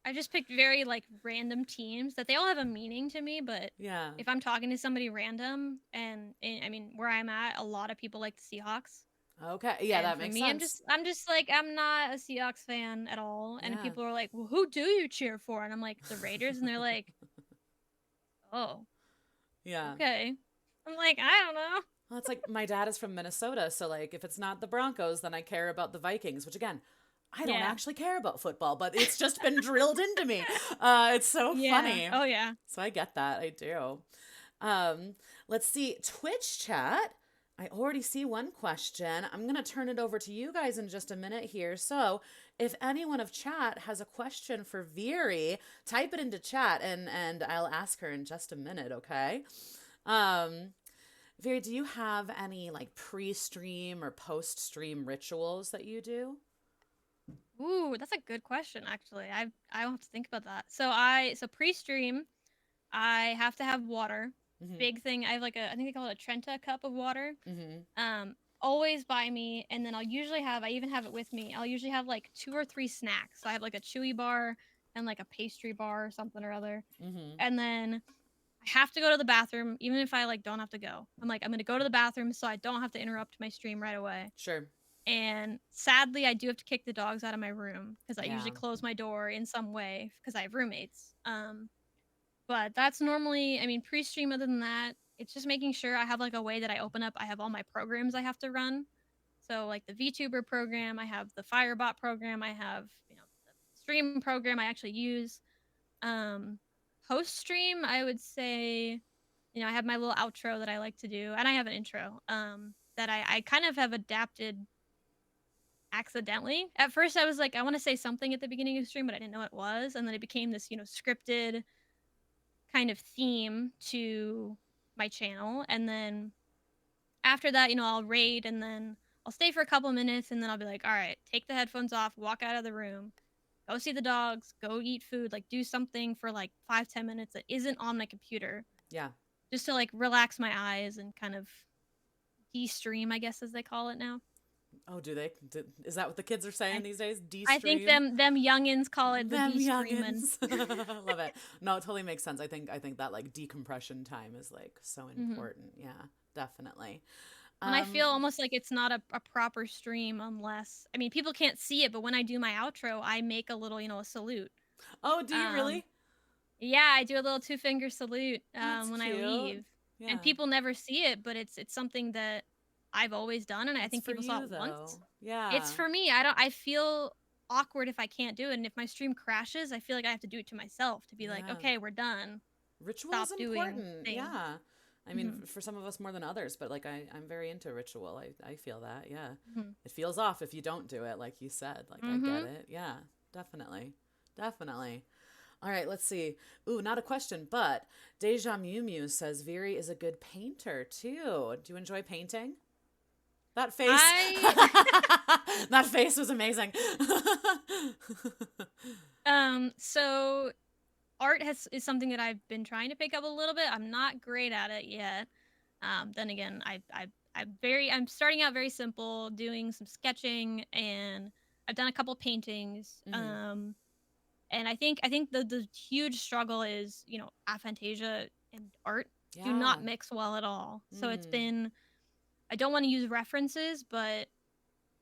I just picked very like random teams that they all have a meaning to me, but Yeah. if I'm talking to somebody random and I mean where I'm at, a lot of people like the Seahawks. Okay. Yeah, And that for makes me, sense. I'm just like I'm not a Seahawks fan at all. And Yeah. people are like, "Well, who do you cheer for?" And I'm like, "The Raiders." And they're like, "Oh, Yeah. okay." I'm like, "I don't know." Well, it's like my dad is from Minnesota, so like if it's not the Broncos, then I care about the Vikings, which again, I don't Yeah. actually care about football, but it's just been drilled into me. It's so Yeah. funny. Oh yeah. So I get that. I do. Um, let's see. Twitch chat. I already see one question. I'm going to turn it over to you guys in just a minute here. So, if anyone of chat has a question for Viri, type it into chat and I'll ask her in just a minute, okay? Um, Viri, do you have any like pre-stream or post-stream rituals that you do? Ooh, that's a good question actually. I'll have to think about that. So pre-stream, I have to have water. Mm-hmm. Big thing. I have like a I think they call it a Trenta cup of water. Mm-hmm. Always by me, and then I'll usually have I even have it with me. I'll usually have like 2 or 3 snacks. So I have like a chewy bar and like a pastry bar or something or other. Mm-hmm. And then I have to go to the bathroom, even if I like don't have to go. I'm like, I'm gonna go to the bathroom so I don't have to interrupt my stream right away. Sure. And sadly, I do have to kick the dogs out of my room because I usually Yeah. close my door in some way because I have roommates. But that's normally, I mean, pre-stream. Other than that, it's just making sure I have like a way that I open up. I have all my programs I have to run. So like the VTuber program, I have the Firebot program, I have the stream program I actually use. Um, Post stream, I would say, I have my little outro that I like to do, and I have an intro. That I kind of have adapted accidentally. At first, I was like, I want to say something at the beginning of the stream, but I didn't know what it was, and then it became this, scripted kind of theme to my channel, and then after that, I'll raid and then I'll stay for a couple minutes and then I'll be like, all right, take the headphones off, walk out of the room, go see the dogs, go eat food, like do something for like 5-10 minutes that isn't on my computer Yeah. just to like relax my eyes and kind of de-stream, I guess as they call it now. Oh, do they? Is that what the kids are saying I, these days? I think De-stream? them youngins call it the Them de-streamin'. youngins. Love it. No, it totally makes sense. I think that like decompression time is like so Mm-hmm. important. Yeah, definitely. And I feel Um, almost like it's not a proper stream unless, I mean, people can't see it, but when I do my outro, I make a little, a salute. oh, do you Um, really? Yeah, I do a little 2-finger salute That's when I cute. leave, and Yeah. people never see it, but it's something that I've always done, and I It's think for people saw you it once. though. Yeah. It's for me. I feel awkward if I can't do it, and if my stream crashes, I feel like I have to do it to myself to be like, Yeah. okay, we're done. Ritual is Stop doing important. thing. Yeah. I mean, Hmm. for some of us more than others, but like I'm very into ritual. I feel that. Yeah. Hmm. It feels off if you don't do it, like you said. Like I get Hmm. it. Yeah. Definitely. Definitely. All right, let's see. Ooh, not a question, but Deja Mew Mew says Viri is a good painter too. Do you enjoy painting? That face. I That face was amazing. so art is something that I've been trying to pick up a little bit. I'm not great at it yet. Then again, I'm starting out very simple, doing some sketching, and I've done a couple paintings. Hmm. And I think the huge struggle is aphantasia and art do Yeah. not mix well at all. So it's Mm. been I don't want to use references, but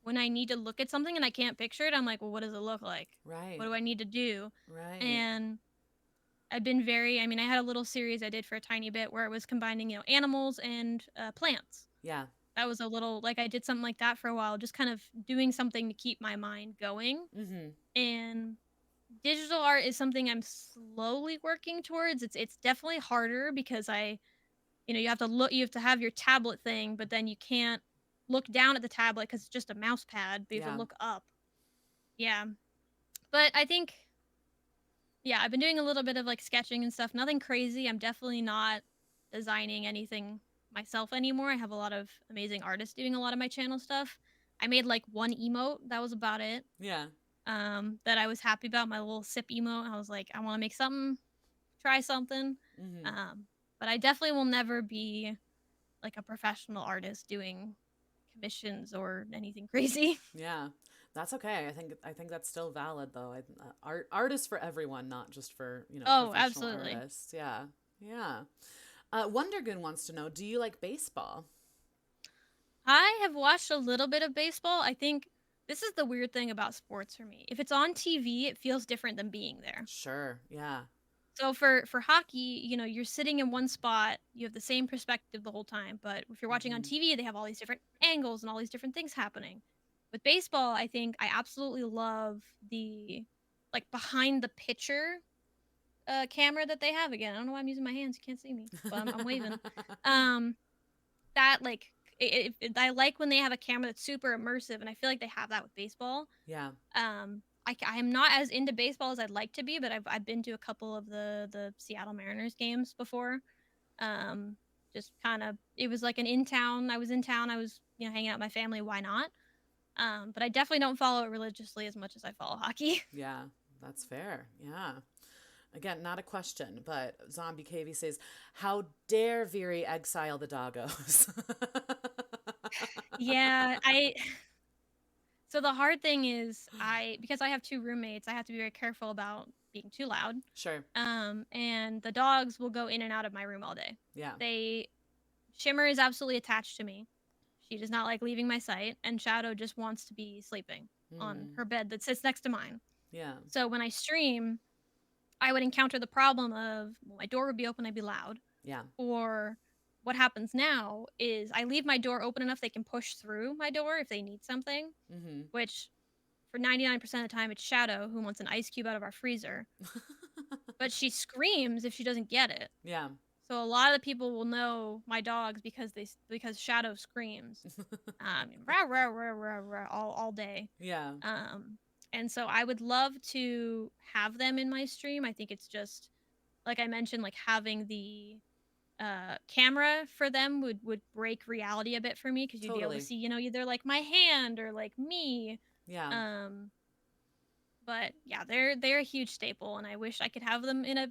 when I need to look at something and I can't picture it, I'm like, well, what does it look like? What Right. do I need to do? Right. And I've been I mean, I had a little series I did for a tiny bit where it was combining, animals and plants. Yeah. That was a little, like, I did something like that for a while, just kind of doing something to keep my mind going. Hmm. And digital art is something I'm slowly working towards. It's definitely harder because you have to have your tablet thing, but then you can't look down at the tablet because it's just a mouse pad, but you have to Yeah. look up. Yeah. But I think yeah, I've been doing a little bit of like sketching and stuff. Nothing crazy. I'm definitely not designing anything myself anymore. I have a lot of amazing artists doing a lot of my channel stuff. I made like one emote. That was about it. Yeah. That I was happy about, my little sip emote. I was like, I want to make something, try something. Hmm. Um, but I definitely will never be like a professional artist doing commissions or anything crazy. Yeah. That's okay. I think that's still valid though. Art is for everyone, not just for, Oh, professional absolutely. artists. Yeah. Yeah. Wondergoon wants to know, do you like baseball? I have watched a little bit of baseball. I think this is the weird thing about sports for me. If it's on TV, it feels different than being there. Sure. Yeah. So for hockey, you're sitting in one spot, you have the same perspective the whole time. But if you're watching on Hmm. TV, they have all these different angles and all these different things happening. With baseball, I think I absolutely love the like behind the pitcher camera that they have. Again, I don't know why I'm using my hands. You can't see me, but I'm waving. Um, that like I like when they have a camera that's super immersive, and I feel like they have that with baseball. Yeah. I am not as into baseball as I'd like to be, but I've been to a couple of the Seattle Mariners games before. Um, just kind of it was like an in town. I was in town. I was hanging out with my family. Why not? But I definitely don't follow it religiously as much as I follow hockey. Yeah. That's fair. Yeah. Again, not a question, but Zombie KV says, "How dare Viri exile the doggos?" Yeah, I so the hard thing is because I have two roommates, I have to be very careful about being too loud. Sure. And the dogs will go in and out of my room all day. Yeah. They Shimmer is absolutely attached to me. She does not like leaving my sight, and Shadow just wants to be sleeping on Mm. her bed that sits next to mine. Yeah. So when I stream, I would encounter the problem of well, my door would be open, I'd be loud, Yeah. or what happens now is I leave my door open enough they can push through my door if they need something, Mm-hmm. which for 99% of the time it's Shadow who wants an ice cube out of our freezer, but she screams if she doesn't get it. Yeah. So a lot of the people will know my dogs because Shadow screams, rah, rah, rah, rah, rah, all day. Yeah. Um, and so I would love to have them in my stream. I think it's just like I mentioned, like having the camera for them would break reality a bit for me because you'd be able to Totally. see, either like my hand or like me. Yeah. Um, but yeah, they're a huge staple, and I wish I could have them in a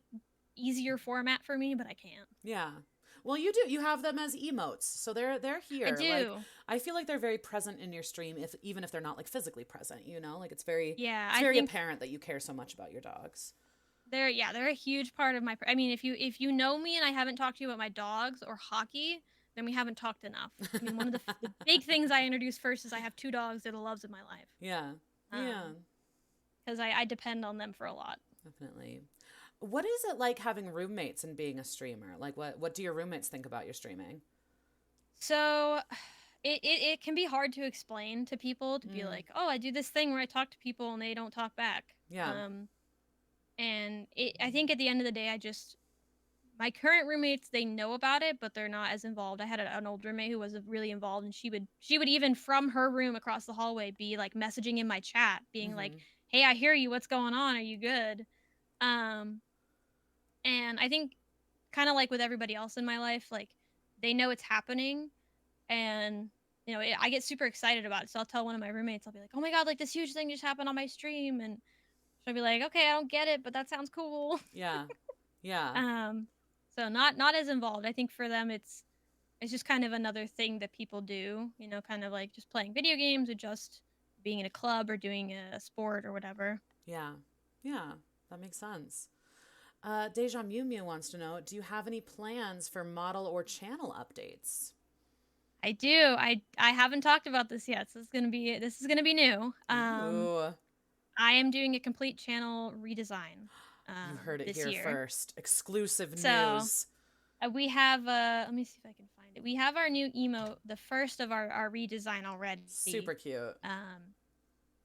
easier format for me, but I can't. Yeah. Well, you do. You have them as emotes, so they're I here. Like, do. I feel like they're very present in your stream, if even if they're not like physically present. Like Yeah, it's I very think apparent that you care so much about your dogs. they're a huge part of my. I mean, if you know me and I haven't talked to you about my dogs or hockey, then we haven't talked enough. I mean, one of the big things I introduced first is I have two dogs that are the loves of my life. Yeah. Yeah. Because I depend on them for a lot. Definitely. What is it like having roommates and being a streamer? Like, what do your roommates think about your streaming? So it can be hard to explain to people to be Mm. like, oh, I do this thing where I talk to people and they don't talk back. Yeah. And I think at the end of the day, my current roommates, they know about it, but they're not as involved. I had an old roommate who was really involved, and she would even from her room across the hallway be like messaging in my chat, being like, Mm-hmm. "Hey, I hear you. What's going on? Are you good?" Um, and I think kind of like with everybody else in my life, like they know it's happening, and I get super excited about it. So I'll tell one of my roommates, I'll be like, "Oh my god, like this huge thing just happened on my stream," and she'll be like, "Okay, I don't get it, but that sounds cool." Yeah. Yeah. Um, so not as involved. I think for them it's just kind of another thing that people do, kind of like just playing video games or just being in a club or doing a sport or whatever. Yeah. Yeah. That makes sense. Deja Mew Mew wants to know, do you have any plans for model or channel updates? I do. I haven't talked about this yet. So this is gonna be new. Ooh, I am doing a complete channel redesign you heard it this here year. first. Exclusive So news. we have let me see if I can find it. We have our new emote, the first of our redesign already. Super cute.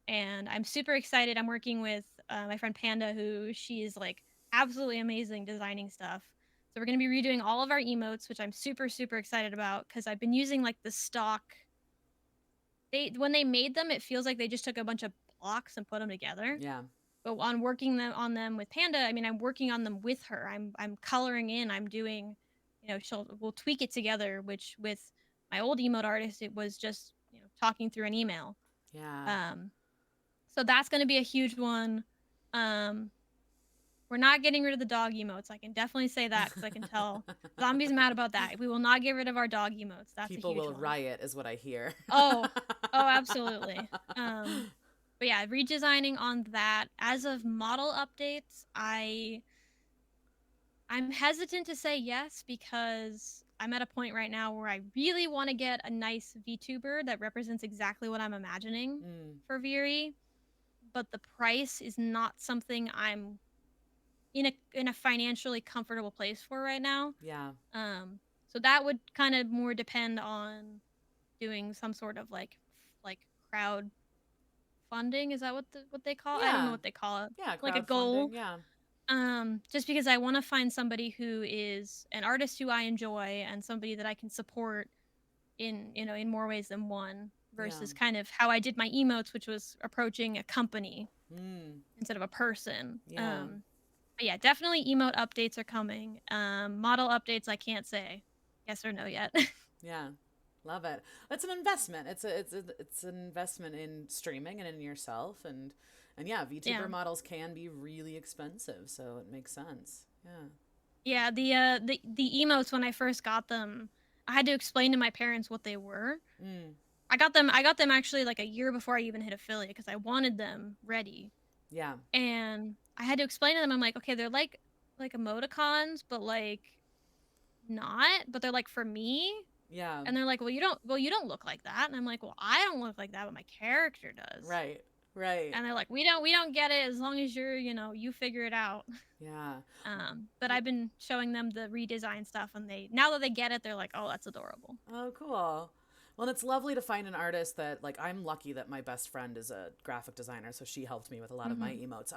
And I'm super excited. I'm working with my friend Panda, who she is like absolutely amazing designing stuff. So we're gonna be redoing all of our emotes, which I'm super super excited about because I've been using like the stock. When they made them, it feels like they just took a bunch of blocks and put them together. Yeah. But on working on them with Panda, I mean, I'm working on them with her. I'm coloring in. I'm doing, we'll tweak it together. Which with my old emote artist, it was just talking through an email. Yeah. So that's going to be a huge one. We're not getting rid of the dog emotes. I can definitely say that because I can tell Zombie's mad about that. We will not get rid of our dog emotes. That's People a huge will one. riot, is what I hear. Oh, absolutely. But yeah, redesigning on that. As of model updates, I'm hesitant to say yes because I'm at a point right now where I really want to get a nice VTuber that represents exactly what I'm imagining Mm, for Viri, but the price is not something I'm in a financially comfortable place for right now. yeah. Um, so that would kind of more depend on doing some sort of like crowd funding. Is that what they call? I don't know Yeah. what they call it. Yeah. Like a goal. Crowdfunding. Yeah. Just because I want to find somebody who is an artist who I enjoy and somebody that I can support in more ways than one Yeah. versus kind of how I did my emotes, which was approaching a company Mm, instead of a person. yeah. But yeah, definitely emote updates are coming. Model updates I can't say yes or no yet. Yeah. Love it. It's an investment. It's an investment in streaming and in yourself, and yeah, Yeah. VTuber models can be really expensive, so it makes sense. Yeah. Yeah, the emotes when I first got them, I had to explain to my parents what they were. Mm, I got them actually like a year before I even hit affiliate because I wanted them ready. yeah. And I had to explain to them, I'm like, okay, they're like emoticons, but like not, but they're like for me. Yeah. And they're like, well you don't look like that. And I'm like, well, I don't look like that, but my character does. Right. Right. And they're like, we don't get it as long as you figure it out. Yeah. But I've been showing them the redesign stuff, and they now that they get it, they're like, oh, that's adorable. Oh, cool. Well, and it's lovely to find an artist that, like, I'm lucky that my best friend is a graphic designer, so she helped me with a lot of my emotes.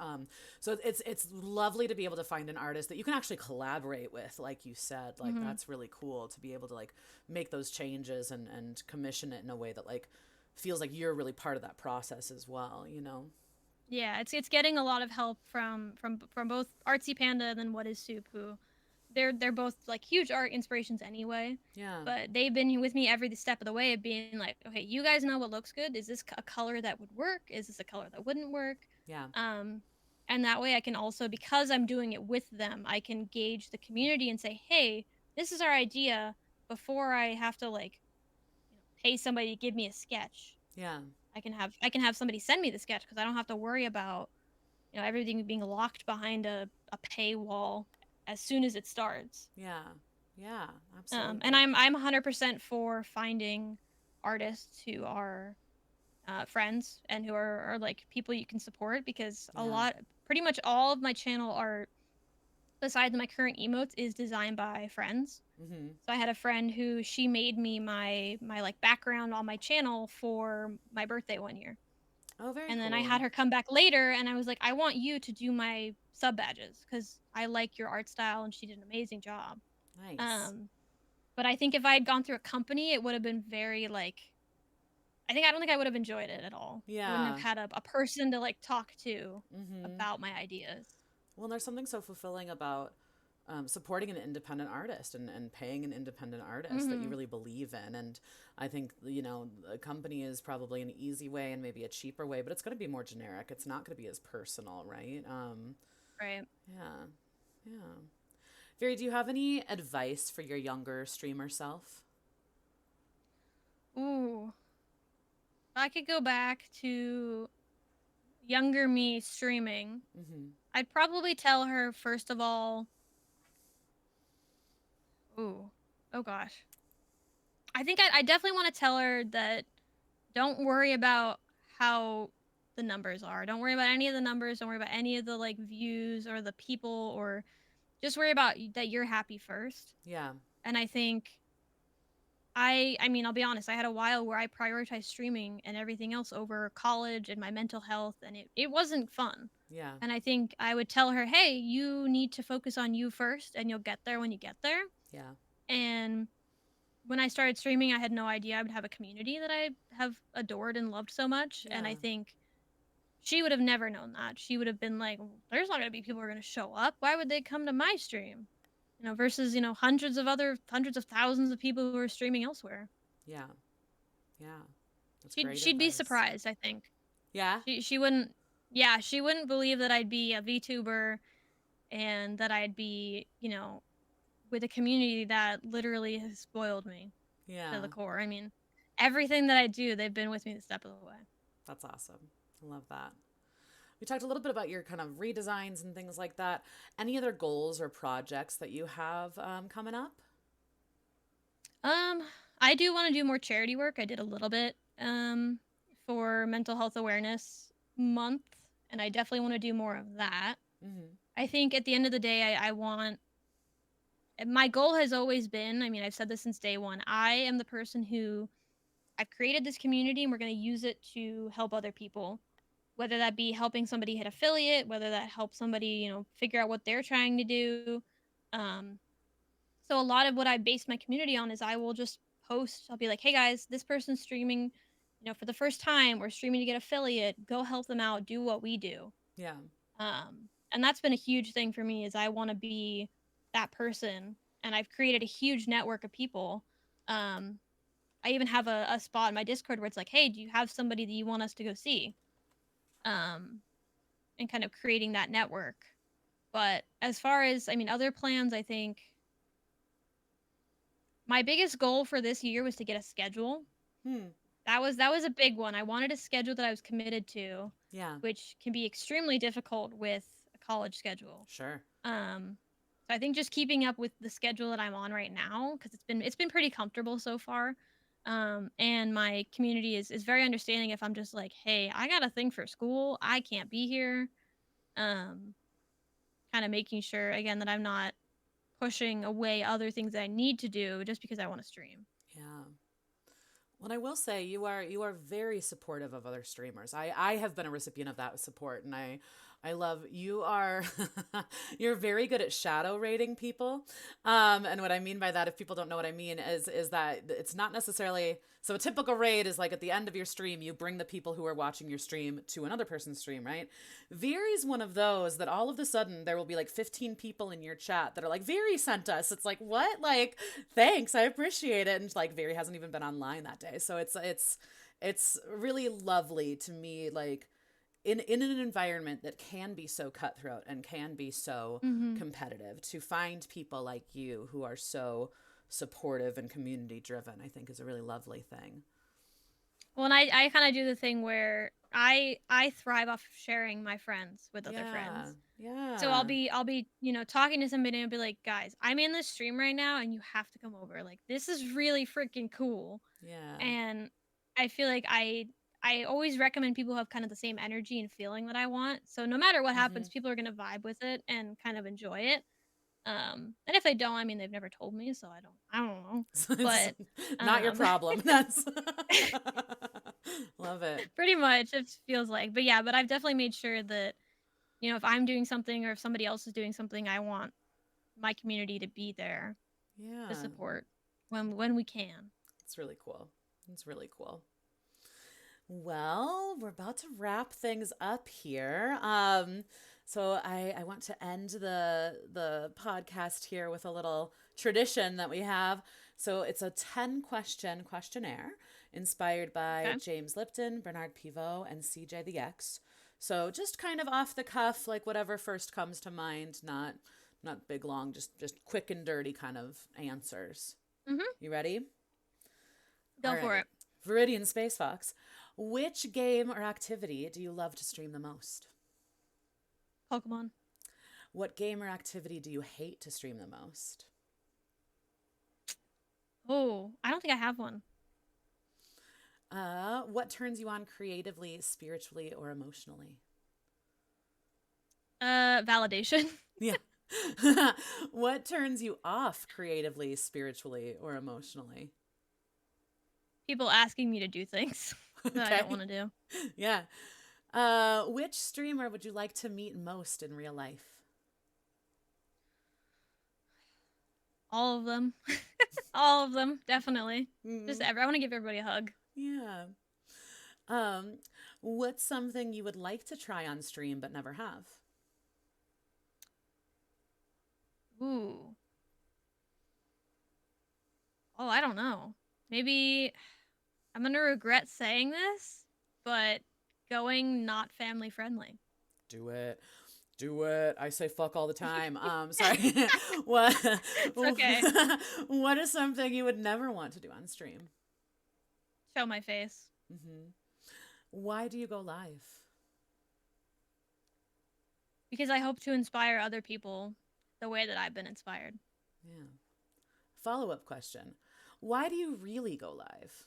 So it's lovely to be able to find an artist that you can actually collaborate with, like you said. Like, that's really cool to be able to, like, make those changes and commission it in a way that, like, feels like you're really part of that process as well, you know? Yeah, it's getting a lot of help from both Artsy Panda and then What Is Soup, who they're both like huge art inspirations anyway. Yeah. But they've been with me every step of the way of being like, okay, you guys know what looks good. Is this a color that would work? Is this a color that wouldn't work? Yeah. And that way I can also, because I'm doing it with them, I can gauge the community and say, hey, this is our idea before I have to like pay somebody to give me a sketch. Yeah. I can have somebody send me the sketch because I don't have to worry about everything being locked behind a paywall as soon as it starts. Yeah. Yeah. Absolutely. And I'm 100% for finding artists who are friends and who are like people you can support because Yeah. pretty much all of my channel art besides my current emotes is designed by friends. Mm-hmm. So I had a friend who she made me my like background on my channel for my birthday one year. Oh, very And then I cool. had her come back later and I was like, I want you to do my sub badges because I like your art style and she did an amazing job. Nice. Um, but I think if I had gone through a company, it would have been very like, I don't think I would have enjoyed it at all. I wouldn't have Yeah. had a person to like talk to Mm-hmm. about my ideas. Well, there's something so fulfilling about supporting an independent artist and paying an independent artist that you Hmm. really believe in. And I think, you know, a company is probably an easy way and maybe a cheaper way, but it's going to be more generic. It's not going to be as personal, right? Right. Yeah. Yeah. Viri, do you have any advice for your younger streamer self? Ooh. If I could go back to younger me streaming, Mm-hmm. I'd probably tell her, first of all, ooh, oh gosh. I think I definitely want to tell her that don't worry about how the numbers are. Don't worry about any of the numbers. Don't worry about any of the like views or the people, or just worry about that you're happy first. Yeah. And I think I mean, I'll be honest, I had a while where I prioritized streaming and everything else over college and my mental health, and it wasn't fun. Yeah. And I think I would tell her, "Hey, you need to focus on you first and you'll get there when you get there." Yeah. And when I started streaming, I had no idea I would have a community that I have adored and loved so much. And I Yeah. think she would have never known that. She would have been like, there's not going to be people who are going to show up. Why would they come to my stream? Versus, hundreds of thousands of people who are streaming elsewhere. Yeah. Yeah. That's She'd, great she'd be advice. surprised, I think. Yeah. She wouldn't, yeah, she wouldn't believe that I'd be a VTuber and that I'd be, with a community that literally has spoiled me to Yeah. the core. I mean, everything that I do, they've been with me the step of the way. That's awesome. I love that. We talked a little bit about your kind of redesigns and things like that. Any other goals or projects that you have coming up? I do want to do more charity work. I did a little bit for Mental Health Awareness Month, and I definitely want to do more of that. Mm-hmm. I think at the end of the day, I want my goal has always been, I mean, I've said this since day one. I am the person who I've created this community and we're going to use it to help other people, whether that be helping somebody hit affiliate, whether that helps somebody, figure out what they're trying to do. Um, so a lot of what I base my community on is I will just post, I'll be like, hey guys, this person's streaming, for the first time or streaming to get affiliate, go help them out, do what we do. Yeah. And that's been a huge thing for me is I want to be that person. And I've created a huge network of people. I even have a spot in my Discord where it's like, hey, do you have somebody that you want us to go see? And kind of creating that network. But as far as, I mean, other plans, I think my biggest goal for this year was to get a schedule. That was a big one. I wanted a schedule that I was committed to. Yeah. Which can be extremely difficult with a college schedule. Sure. So I think just keeping up with the schedule that I'm on right now, because it's been pretty comfortable so far. And my community is very understanding if I'm just like, hey, I got a thing for school, I can't be here. Kind of making sure again that I'm not pushing away other things that I need to do just because I want to stream. Yeah. Well, I will say you are very supportive of other streamers. I have been a recipient of that support, and I love you are you're very good at shadow rating people. And what I mean by that, if people don't know what I mean, is that it's not necessarily so a typical raid is like at the end of your stream, you bring the people who are watching your stream to another person's stream, right? Viri's one of those that all of a sudden there will be like 15 people in your chat that are like, Viri sent us. It's like, what? Like, thanks, I appreciate it. And like Viri hasn't even been online that day. So it's really lovely to me, like in an environment that can be so cutthroat and can be so competitive, to find people like you who are so supportive and community driven, I think is a really lovely thing. Well, and I kind of do the thing where I thrive off of sharing my friends with other friends. Yeah. So I'll be talking to somebody and I'll be like, guys, I'm in this stream right now and you have to come over. Like, this is really freaking cool. Yeah. And I feel like I always recommend people who have kind of the same energy and feeling that I want. So no matter what happens, people are going to vibe with it and kind of enjoy it. And if they don't, I mean, they've never told me, so I don't know. But not your problem. That's love it. Pretty much, it feels like. But yeah, but I've definitely made sure that if I'm doing something or if somebody else is doing something, I want my community to be there to support when we can. It's really cool. It's really cool. Well, we're about to wrap things up here. So I want to end the podcast here with a little tradition that we have. So it's a 10-question questionnaire inspired by James Lipton, Bernard Pivot, and CJ the X. So just kind of off the cuff, like whatever first comes to mind, not big, long, just quick and dirty kind of answers. You ready? Go for it. ViridianSpaceFox, which game or activity do you love to stream the most? Pokemon. What game or activity do you hate to stream the most? Oh, I don't think I have one. What turns you on creatively, spiritually, or emotionally? Validation. Yeah. What turns you off creatively, spiritually, or emotionally? People asking me to do things that I don't want to do. Yeah. Which streamer would you like to meet most in real life? All of them. All of them, definitely. Just I want to give everybody a hug. Yeah. What's something you would like to try on stream but never have? Ooh. Oh, I don't know. Maybe I'm going to regret saying this, but going not family friendly. Do it. Do it. I say fuck all the time. Sorry. What? It's okay. What is something you would never want to do on stream? Show my face. Why do you go live? because I hope to inspire other people the way that I've been inspired. Yeah. Follow-up question. Why do you really go live?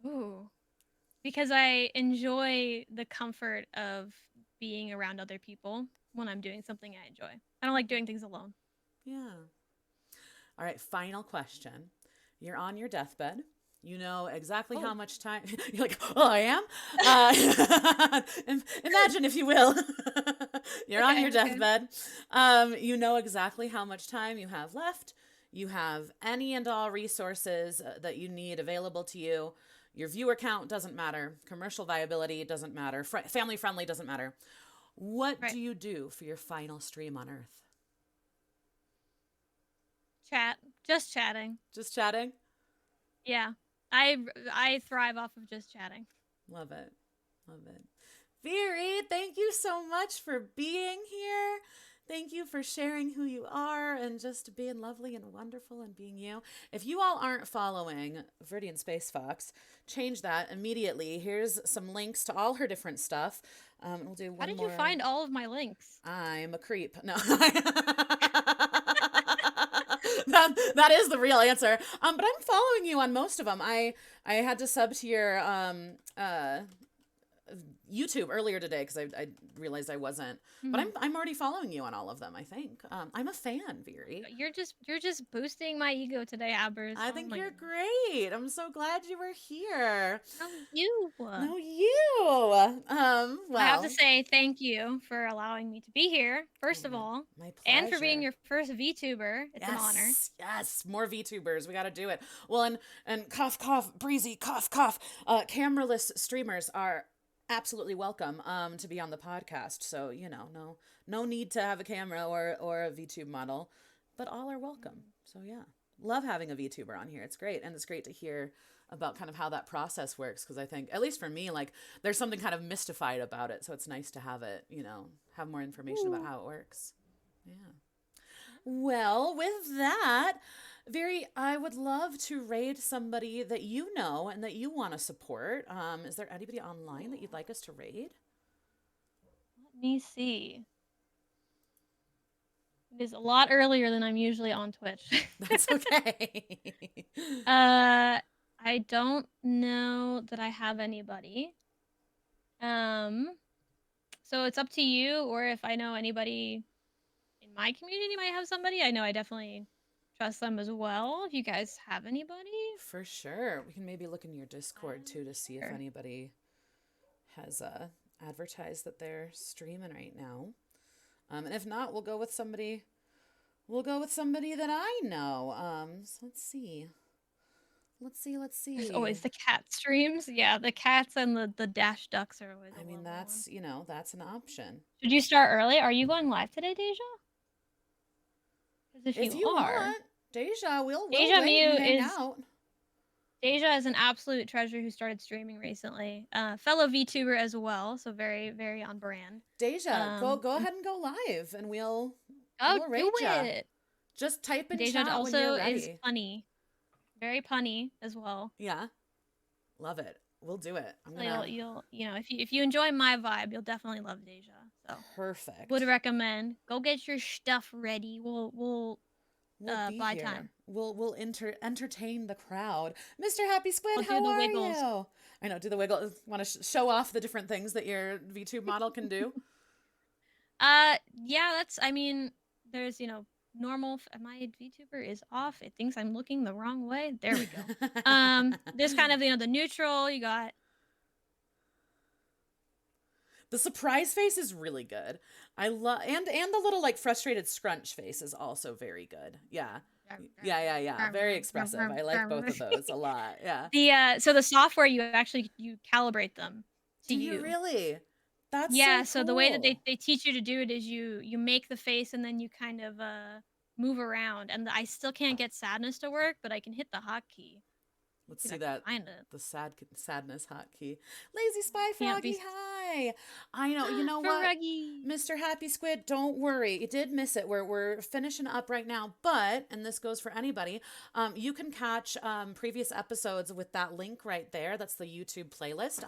Ooh. Because I enjoy the comfort of being around other people when I'm doing something I enjoy. I don't like doing things alone. Yeah. All right, final question. You're on your deathbed. You know exactly how Oh. much time. You're like, oh, I am? Imagine, if you will. You're on Okay, your okay. deathbed. You know exactly how much time you have left. You have any and all resources that you need available to you. Your viewer count doesn't matter. Commercial viability doesn't matter. Family friendly doesn't matter. What Right. do you do for your final stream on Earth? Chat. Just chatting. Just chatting? Yeah. I thrive off of just chatting. Love it. Love it. Viri, thank you so much for being here. Thank you for sharing who you are and just being lovely and wonderful and being you. If you all aren't following ViridianSpaceFox, change that immediately. Here's some links to all her different stuff. We'll do one How did more. you find all of my links? I'm a creep. No. That is the real answer. But I'm following you on most of them. I had to sub to your YouTube earlier today because I realized I wasn't. But I'm already following you on all of them, I think. I'm a fan, Viri. You're just boosting my ego today, Abbers. I Oh think my you're goodness. great. I'm so glad you were here. No, you. No, you. I have Well, to say thank you for allowing me to be here, first of all, my and for being pleasure. your first VTuber. It's an honor. Yes, more VTubers. We got to do it. Well, and cough, cough, breezy, cough, cough. Cameraless streamers are absolutely welcome to be on the podcast. So no need to have a camera or a VTube model, but all are welcome. So yeah, love having a VTuber on here. It's great, and it's great to hear about kind of how that process works, because I think, at least for me, like, there's something kind of mystified about it. So it's nice to have it, have more information about how it works. Yeah. Well, with that, I would love to raid somebody that you know and that you want to support. Is there anybody online that you'd like us to raid? Let me see. It is a lot earlier than I'm usually on Twitch. That's okay. I don't know that I have anybody. So it's up to you, or if I know anybody in my community might have somebody. I know I definitely trust them as well. If you guys have anybody, For sure. We can maybe look in your Discord too to see if sure. anybody has advertised that they're streaming right now. And if not, we'll go with somebody. We'll go with somebody that I know. So let's see. There's always the cat streams. Yeah, the cats and the dash ducks are always. I mean, that's that's an option. Should you start early? Are you going live today, Deja? Because If you want, Deja, we'll Deja wait and hang is out. Deja is an absolute treasure who started streaming recently. Fellow VTuber as well, so very, very on brand. Deja, go ahead and go live, and we'll raid do ya. it. Just type in Deja chat also when you're ready. is punny, very punny as well. Yeah, love it. We'll do it. I'm So gonna. you'll if you enjoy my vibe, you'll definitely love Deja. So Perfect. would recommend go get your stuff ready. We'll be buy here. time. We'll entertain the crowd. Mr. Happy Squid, I'll do how the are wiggles. you? I know, do the wiggle. Want to show off the different things that your VTube model can do? Yeah, that's. I mean, there's normal. My VTuber is off. It thinks I'm looking the wrong way. There we go. There's kind of the neutral. You got. The surprise face is really good. I love and the little like frustrated scrunch face is also very good. Yeah. Very expressive. I like both of those a lot. Yeah. So the software you calibrate them to Do you really? That's so cool. the way that they teach you to do it is you make the face and then you kind of move around, and I still can't get sadness to work, but I can hit the hotkey. Let's see that. Find it. The sadness hotkey. Lazy Spy Froggy, hi. Yay! I know. You know what? Froggy. Mr. Happy Squid, don't worry. You did miss it. We're finishing up right now, but, and this goes for anybody, you can catch previous episodes with that link right there. That's the YouTube playlist.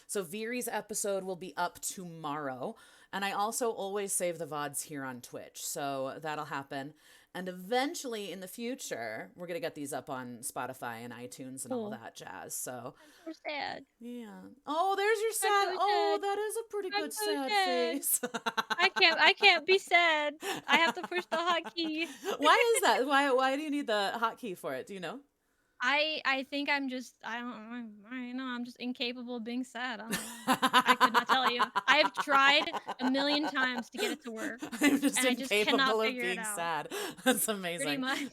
So Viri's episode will be up tomorrow. And I also always save the VODs here on Twitch. So that'll happen. And eventually in the future, we're going to get these up on Spotify and iTunes and all Cool. that jazz. So I'm so sad. yeah. Oh, there's your sad. so Oh, sad. that is a pretty I'm good so sad sad. face. I can't be sad. I have to push the hotkey. Why is that? Why do you need the hotkey for it? Do you know? I think I don't know, I'm just incapable of being sad. I don't know. I could not tell you. I've tried a million times to get it to work. I'm just And I just incapable cannot of figure it being out. sad. That's amazing. Pretty much.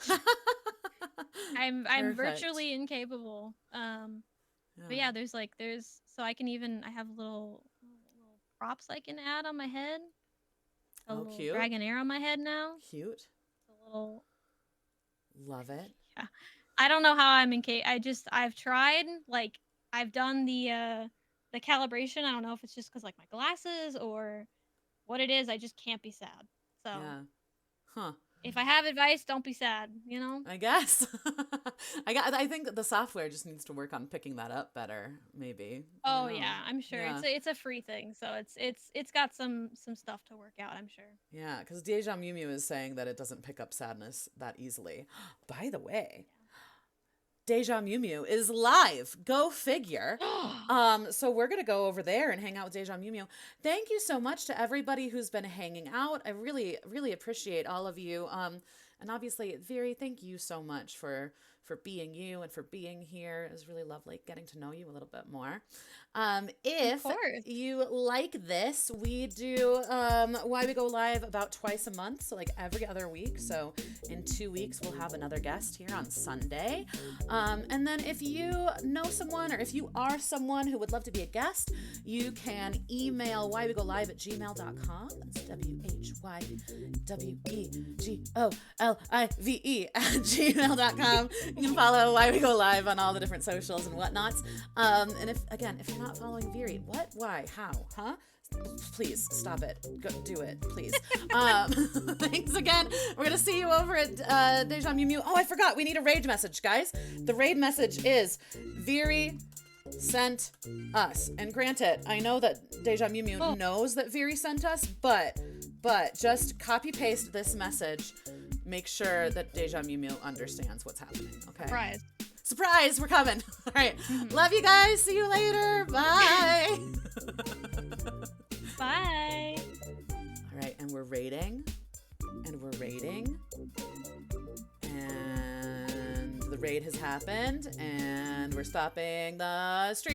I'm Perfect. virtually incapable. But yeah, there's so I have little props I can add on my head. A Oh, little cute. dragon air on my head now. Cute. A little Love it. yeah. I don't know how I'm I've tried, like I've done the calibration. I don't know if it's just because like my glasses or what it is. I just can't be sad. So Yeah. Huh. if I have advice, don't be sad, you know? I guess. I think the software just needs to work on picking that up better, maybe. I Oh don't know. yeah, I'm sure. Yeah. It's a free thing, so it's got some stuff to work out, I'm sure. Yeah, because Deja Mew Mew is saying that it doesn't pick up sadness that easily. By the way, Deja Mew Mew is live. Go figure. So we're gonna go over there and hang out with Deja Mew Mew. Thank you so much to everybody who's been hanging out. I really, really appreciate all of you. And obviously, Viri, thank you so much for being you and for being here. It was really lovely getting to know you a little bit more. If course. you like this, we do Why We Go Live about twice a month, so like every other week. So in 2 weeks, we'll have another guest here on Sunday. And then if you know someone or if you are someone who would love to be a guest, you can email whywegolive@gmail.com. That's WHYWEGOLIVE@gmail.com. You can follow Why We Go Live on all the different socials and whatnots. And if you're not following Viri, what, why, how, huh? Please stop it. Go do it, please. Thanks again. We're gonna see you over at Deja Mew Mew. Oh, I forgot. We need a raid message, guys. The raid message is Viri sent us. And granted, I know that Deja Mew Mew knows that Viri sent us, but just copy paste this message. Make sure that Deja Mew Mew understands what's happening. Okay. Surprise, we're coming. All right. Love you guys. See you later. Bye. Bye. All right, and we're rating. And the raid has happened, and we're stopping the stream.